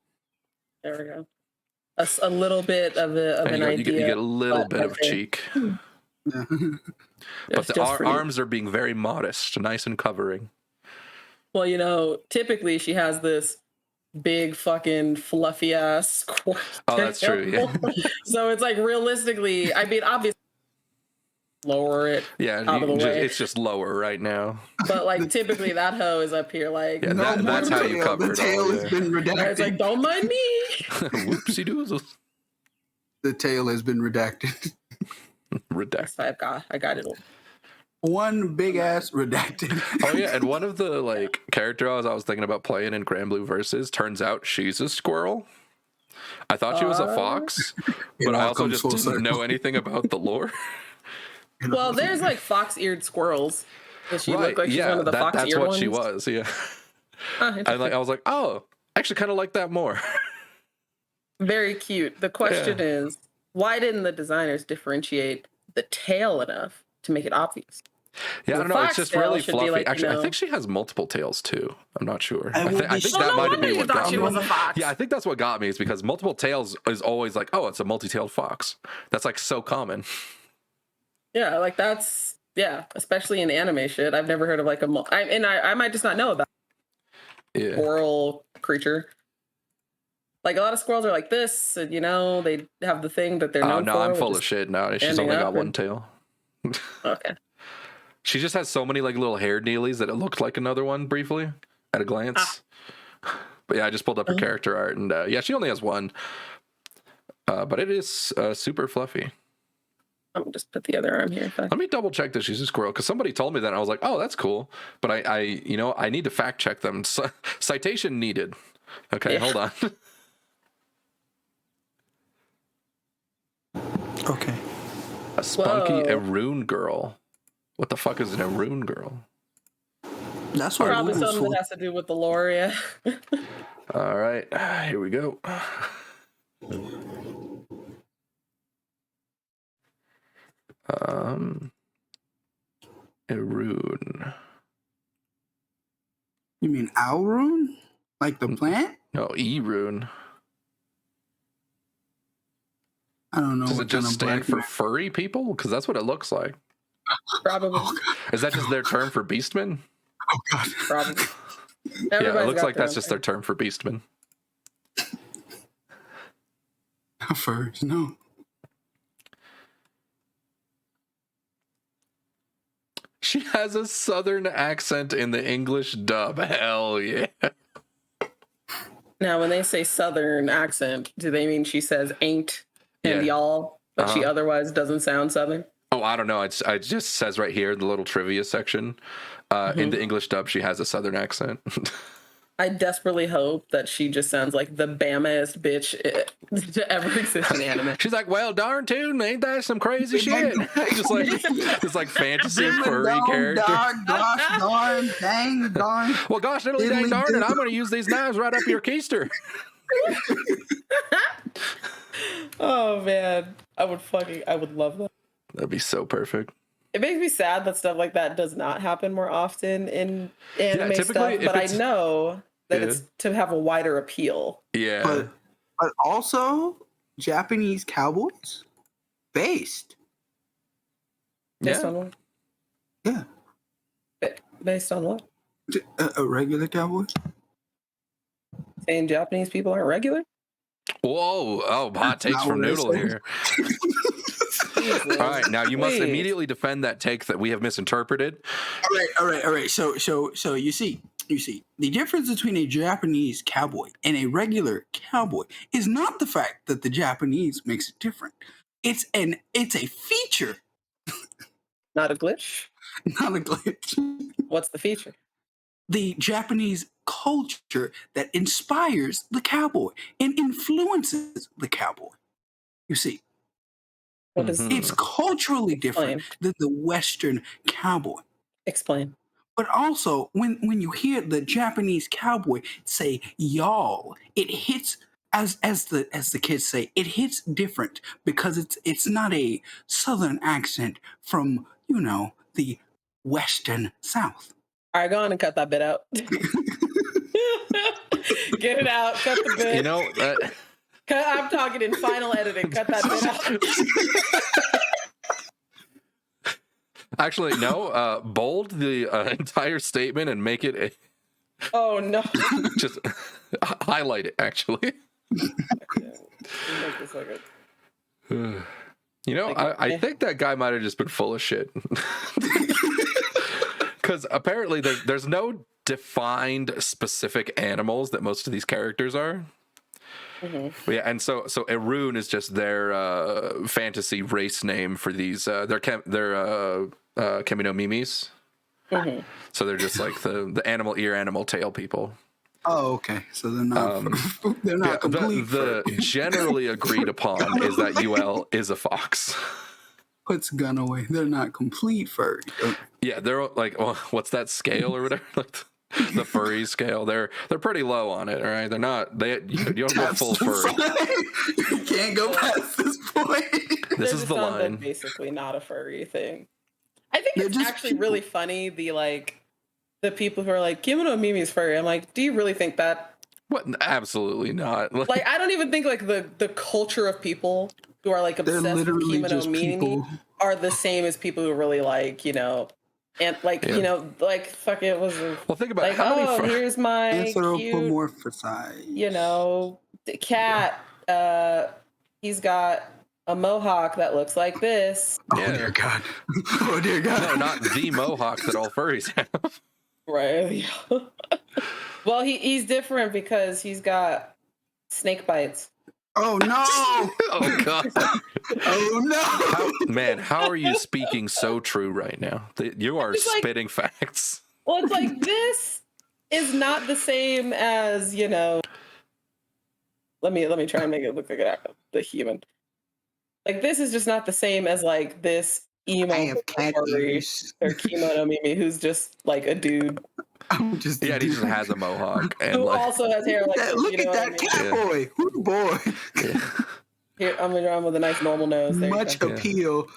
There we go. A little bit of an idea. You get a little bit of okay. cheek. Yeah. But Just the for you. arms are being very modest, nice and covering. Well, you know, typically she has this big fucking fluffy ass squat. Oh, that's true. Yeah. So it's like realistically, I mean, obviously lower it Yeah, out of the way. it's just lower right now. But like typically that hoe is up here like Yeah, that's how you cover the it tail all. has been redacted. it's like don't mind me. Whoopsie doozles. The tail has been redacted. Redact. I got it. One big ass redacted. Oh yeah, and one of the like character I was thinking about playing in Grand Blue Versus, turns out she's a squirrel. I thought she was a fox, but I also just didn't know anything about the lore. Well, there's like fox-eared squirrels. Does she look like she's one of the fox-eared that's what ones? she was. Yeah, Huh, I was like, oh, I actually kind of like that more. very cute. The question is, why didn't the designers differentiate the tail enough to make it obvious? Yeah, I The don't know. It's just foxtail really should be fluffy. like, Actually, you I think she has multiple tails too. I'm not sure. I I will think be that no might have wonder been you what thought got she me. was a fox. Yeah, I think that's what got me is because multiple tails is always like, oh, it's a multi-tailed fox. That's like so common. Yeah, like that's especially in anime shit. I've never heard of like I might just not know about Yeah. squirrel creature. Like a lot of squirrels are like this, and you know they have the thing that they're Oh known no, for. I'm which full is of shit now. She's standing only up got one and- tail. Okay. She just has so many like little hair dealies that it looked like another one briefly at a glance. But yeah, I just pulled up her character art, and yeah, she only has one. But it is super fluffy. I'm gonna just put the other arm here. Let me double check that she's a squirrel because somebody told me that and I was like, oh, that's cool. But I need to fact check them. Citation needed. Okay, hold on. Okay. A spunky Whoa. Arun girl. What the fuck is an Arun girl? That's what Probably Google's something for. that has to do with the lore, yeah. All right, here we go. Arun. You mean Alrune? Like the plant? No, Erun. I don't know. Does what it just kind of stand for black furry people? Because that's what it looks like. Probably. Is that just their term for beastmen? man- Oh God. Probably. Yeah, it Everybody's looks got like that's own just thing. their term for beastmen. Furs, no. She has a southern accent in the English dub. Hell yeah. Now, when they say southern accent, do they mean she says ain't and Yeah. y'all, but she Uh-huh. otherwise doesn't sound southern? Oh, I don't know. It just says right here in the little trivia section. In the English dub, she has a southern accent. I desperately hope that she just sounds like the bamaest bitch to ever exist in anime. She's like, well, darn tootin', ain't that some crazy shit? Just like this like fantasy furry Dong, character. Dog, gosh, darn, dang, darn. Well, gosh, diddly dang Diddly darn it, diddly. I'm going to use these knives right up your keister. Oh man, I would love that. That'd be so perfect. It makes me sad that stuff like that does not happen more often in anime typically, stuff, if but I it's- know that Yeah. it's to have a wider appeal. Yeah. But also Japanese cowboys based. Based Yeah. on what? Yeah. Based on what? A regular cowboy. Saying Japanese people aren't regular? Whoa. Oh, hot takes not from what I Noodle said. here. Jesus. All right, now you must Please. immediately defend that take that we have misinterpreted. All right. So you see, the difference between a Japanese cowboy and a regular cowboy is not the fact that the Japanese makes it different. It's a feature, Not a glitch. not a glitch. What's the feature? The Japanese culture that inspires the cowboy and influences the cowboy. You see, What is Mhm. it's culturally different Explain. than the Western cowboy. Explain. But also, when you hear the Japanese cowboy say "y'all," it hits as the kids say, it hits different because it's not a Southern accent from the Western South. All right, go on and cut that bit out. Get it out. Cut the bit. You know that. I'm talking in final editing. Cut that bit out. Actually, no. Bold the entire statement and make it Oh no. just highlight it. Actually, Make this like a- you know, I think that guy might have just been full of shit. Because apparently there's no defined specific animals that most of these characters are. Mhm. Yeah, and so Arun is just their fantasy race name for these. They're Kemi no Mimis. Mhm. So they're just like the animal ear, animal tail people. Oh, okay. So they're not they're not Yeah, complete. the generally agreed upon is that UL is a fox. Puts gun away. They're not complete furry. Yeah, they're like, well, what's that scale or whatever? Like the furry scale. They're pretty low on it. All right, they're not. You don't go full furry. You can't go past this point. This They're is just the on line. basically not a furry thing. I think They're it's just actually people. really funny. The people who are like Kimono Mimi's furry. I'm like, do you really think that? What? Absolutely not. Like, I don't even think like the culture of people who are like They're obsessed with literally Kimono just Mimi people. are the same as people who really like, and like, Yeah. like fuck it was Well, think about like, how many. oh, here's my cute, Anthropomorphize. cat. He's got a mohawk that looks like this. Oh Yeah. dear God. Oh dear God. No, not the mohawk that all furries have. Right. Well, he's different because he's got snake bites. Oh no. Oh god. Oh no. Man, how are you speaking so true right now? You are It's like- spitting facts. Well, it's like this is not the same as Let me try and make it look like the human. Like this is just not the same as like this emo I have cat furry ears. or Kimono Mimi who's just like a dude I'm just Yeah, he just has a mohawk and who like. also has hair like this, look you know at what that I cat mean? boy. Who boy? Yeah. Here, I'm gonna draw him with a nice normal nose. There you Much go. Yeah. appeal.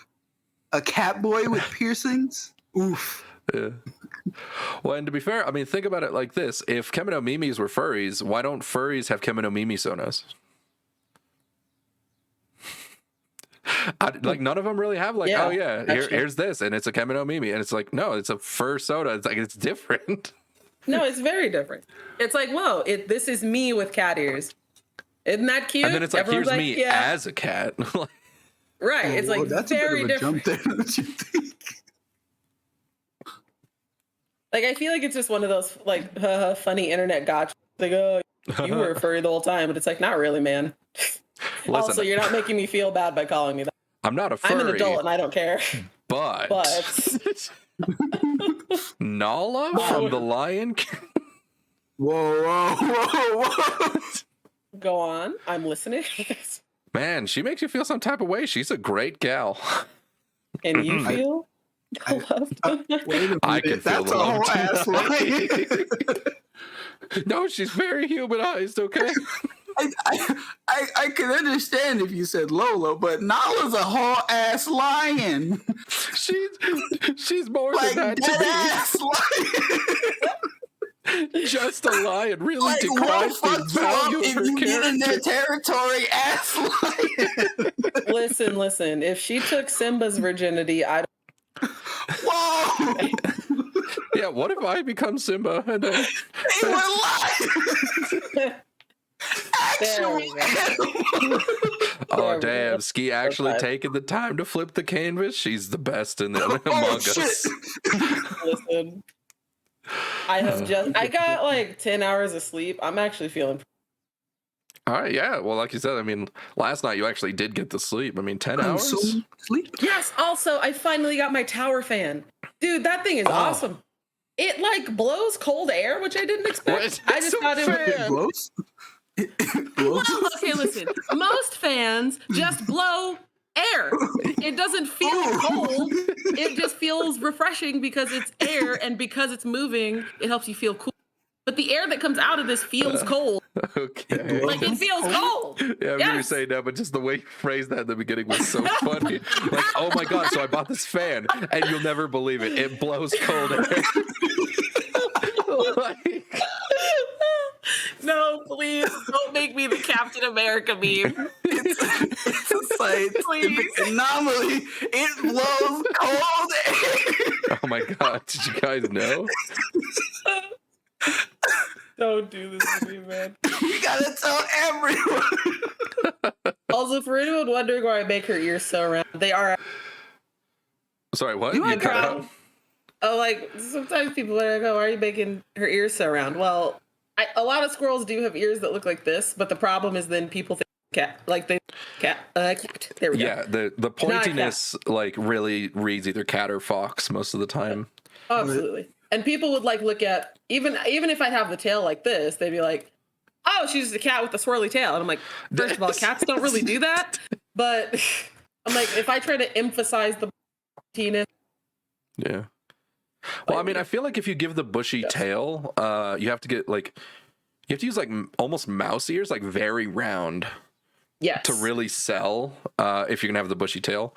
A cat boy with piercings? Oof. Yeah. Well, and to be fair, I mean, think about it like this: if Kemino Mimis were furries, why don't furries have Kemino Mimi sonas? Like none of them really have like, Yeah, oh yeah, actually. here's this, and it's a Kemino Mimi, and it's like, no, it's a fur soda. It's like it's different. No, it's very different. It's like, whoa, this is me with cat ears. Isn't that cute? And then it's like, Everyone's here's me yeah. as a cat. Right. It's like that's very a bit of a different. jump there, don't you think? Like I feel like it's just one of those like funny internet gotcha. Like, oh, you were a furry the whole time, but it's like not really, man. Also, Listen, you're not making me feel bad by calling me that. I'm not a furry. I'm an adult and I don't care. but Nala from The Lion King. Whoa. Go on. I'm listening. Man, she makes you feel some type of way. She's a great gal. And you feel loved? Wait a minute. I can feel That's the a love whole too. ass line. No, she's very humanized, okay? I could understand if you said Lola, but Nala's a whole ass lion. She's more Like than that dead to ass lion. me. Just a lion really Like decries what the fucks you up value of if her you get in their character. territory, ass lion. Listen. If she took Simba's virginity, I Whoa. Yeah, what if I become Simba and then They were lions. actual we go. animal. Oh There we damn! go. Ski actually fine. taking the time to flip the canvas. She's the best in the Oh, among shit. us. Listen, I have I got like 10 hours of sleep. I'm actually feeling. All right, yeah. Well, like you said, I mean, last night you actually did get to sleep. I mean, 10 hours. Consume sleep. Yes. Also, I finally got my tower fan, dude. That thing is awesome. It like blows cold air, which I didn't expect. What? I just thought it would. It blows. It blows. Well, okay, listen. Most fans just blow air. It doesn't feel cold. It just feels refreshing because it's air, and because it's moving, it helps you feel cool. But the air that comes out of this feels cold. Okay. Like it feels cold. Yeah, I remember you saying that, but just the way you phrased that at the beginning was so funny. Like, oh my god, so I bought this fan, and you'll never believe it. It blows cold air. Like, No, please don't make me the Captain America meme. It's a scientific Please. anomaly. It blows cold air. oh my god, did you guys know? Don't do this to me, man. We gotta tell everyone. Also, for anyone wondering why I make her ears so round, they are. Sorry, what? You You ain't cut proud. out? Oh, like sometimes people are like, "Oh, why are you making her ears so round?" Well, a lot of squirrels do have ears that look like this, but the problem is then people think cat, like they cat. There we go. Yeah, the pointiness like really reads either cat or fox most of the time. Oh, absolutely. And people would like look at even if I have the tail like this, they'd be like, "Oh, she's just a cat with a swirly tail." And I'm like, first of all, cats don't really do that. But I'm like, if I try to emphasize the pointiness, Yeah. Well, I mean, I feel like if you give the bushy tail, you have to get like, you have to use like almost mouse ears, like very round, yes, to really sell. If you're gonna have the bushy tail,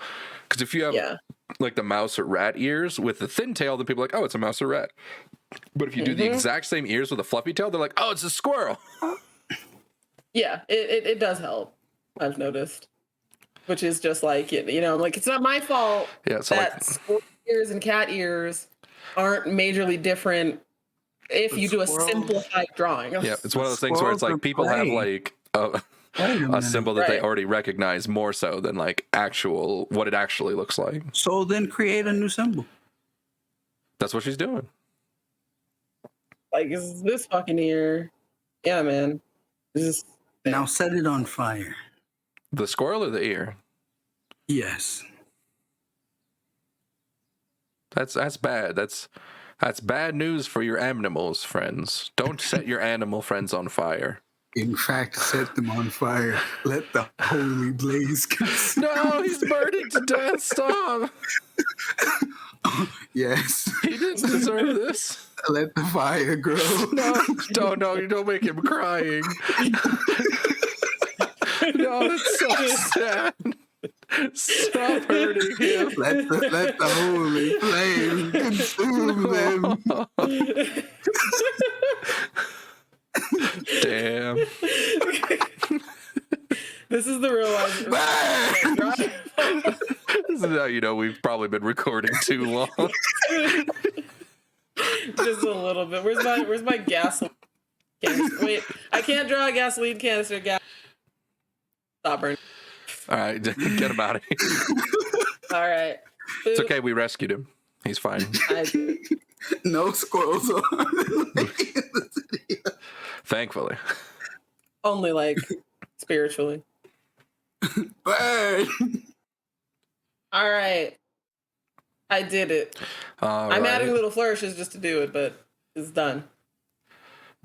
because if you have like the mouse or rat ears with the thin tail, then people are like, oh, it's a mouse or rat. But if you do the exact same ears with a fluffy tail, they're like, oh, it's a squirrel. Yeah, it does help. I've noticed, which is just like like it's not my fault Yeah, so that like, squirrel ears and cat ears aren't majorly different if you do a squirrels- simplified drawing. yeah, it's one of those things where it's Squirrels like people have play. like Wait a a minute. symbol that they Right. already recognize more so than like actual what it actually looks like. So then create a new symbol. That's what she's doing. Like, is this fucking ear? Yeah, man. This is Now set it on fire. The squirrel or the ear? Yes. That's bad. That's bad news for your animals, friends. Don't set your animal friends on fire. In fact, set them on fire. Let the holy blaze consume. No, he's burning to death. Stop. Yes. He didn't deserve this. Let the fire grow. No, you don't make him crying. No, it's so sad. Stop hurting him. Let the holy flame consume them. Damn. this is the real life. This is how you know we've probably been recording too long. Just a little bit. Where's my gasoline canister? Wait, I can't draw a gasoline canister. Stop burning. All right, get him out of here. All right. It's okay. We rescued him. He's fine. No squirrels on. Thankfully. Only like spiritually. Burn. All right. I did it. All I'm right. adding little flourishes just to do it, but it's done.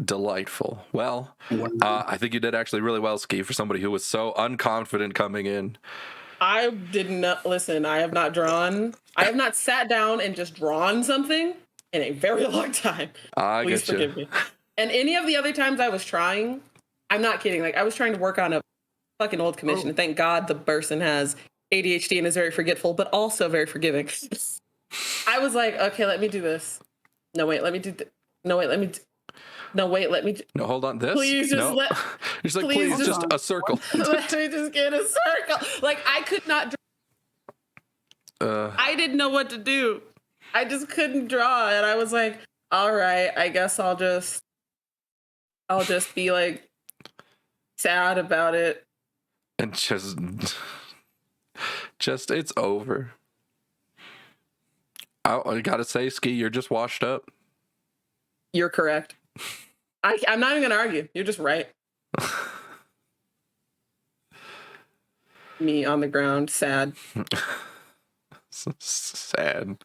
Delightful. Well, I think you did actually really well, Ski, for somebody who was so unconfident coming in. I did not listen. I have not sat down and just drawn something in a very long time. I Please get you. forgive me. And any of the other times I was trying, I'm not kidding. Like I was trying to work on a fucking old commission. And thank God the person has ADHD and is very forgetful, but also very forgiving. I was like, okay, let me do this. No, wait, let me do No, wait, let me No, wait, let me No, hold on. This? Please just no. let- He's like, please please, just- just a circle. let me just get a circle. Like I could not I didn't know what to do. I just couldn't draw. And I was like, all right, I guess I'll just be like sad about it. And just it's over. I gotta say, Ski, you're just washed up. You're correct. I'm not even gonna argue. You're just right. Me on the ground, sad. Sad.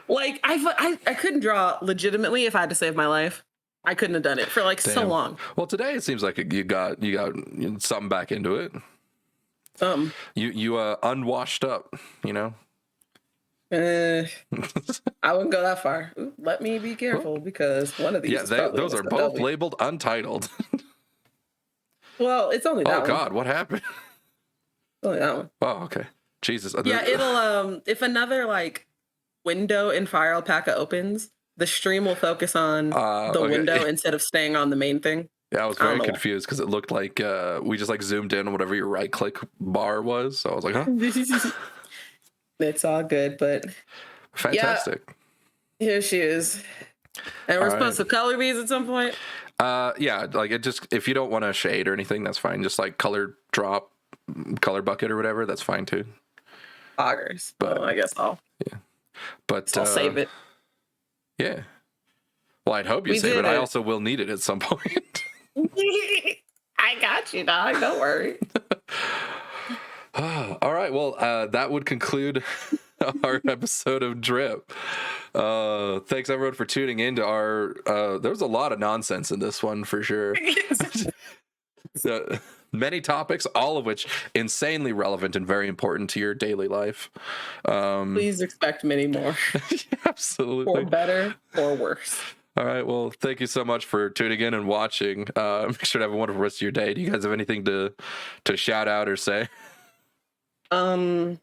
Like I couldn't draw legitimately if I had to save my life. I couldn't have done it for like so Damn. long. Well, today it seems like you got something back into it. You unwashed up, you know. I wouldn't go that far. Ooh, let me be careful because one of these. Yeah, is probably those are both labeled untitled. Well, it's only that Oh one. God, what happened? Only that one. Oh, okay. Jesus. Yeah, it'll if another like window in Fire Alpaca opens, the stream will focus on the okay. window instead of staying on the main thing. Yeah, I was very confused because it looked like we just like zoomed in on whatever your right click bar was. So I was like, huh? It's all good, but Fantastic. Yeah, here she is. And we're supposed to color these at some point? Yeah, like it just if you don't want to shade or anything, that's fine. Just like color drop, color bucket or whatever, that's fine too. Poggers. But I guess I'll save it. Yeah. Well, I'd hope you save it. I also will need it at some point. I got you, dog. Don't worry. All right. Well, that would conclude our episode of Drip. Thanks everyone for tuning in to our there was a lot of nonsense in this one for sure. Many topics, all of which insanely relevant and very important to your daily life. Please expect many more. Absolutely. Or better or worse. All right. Well, thank you so much for tuning in and watching. Make sure to have a wonderful rest of your day. Do you guys have anything to shout out or say? No,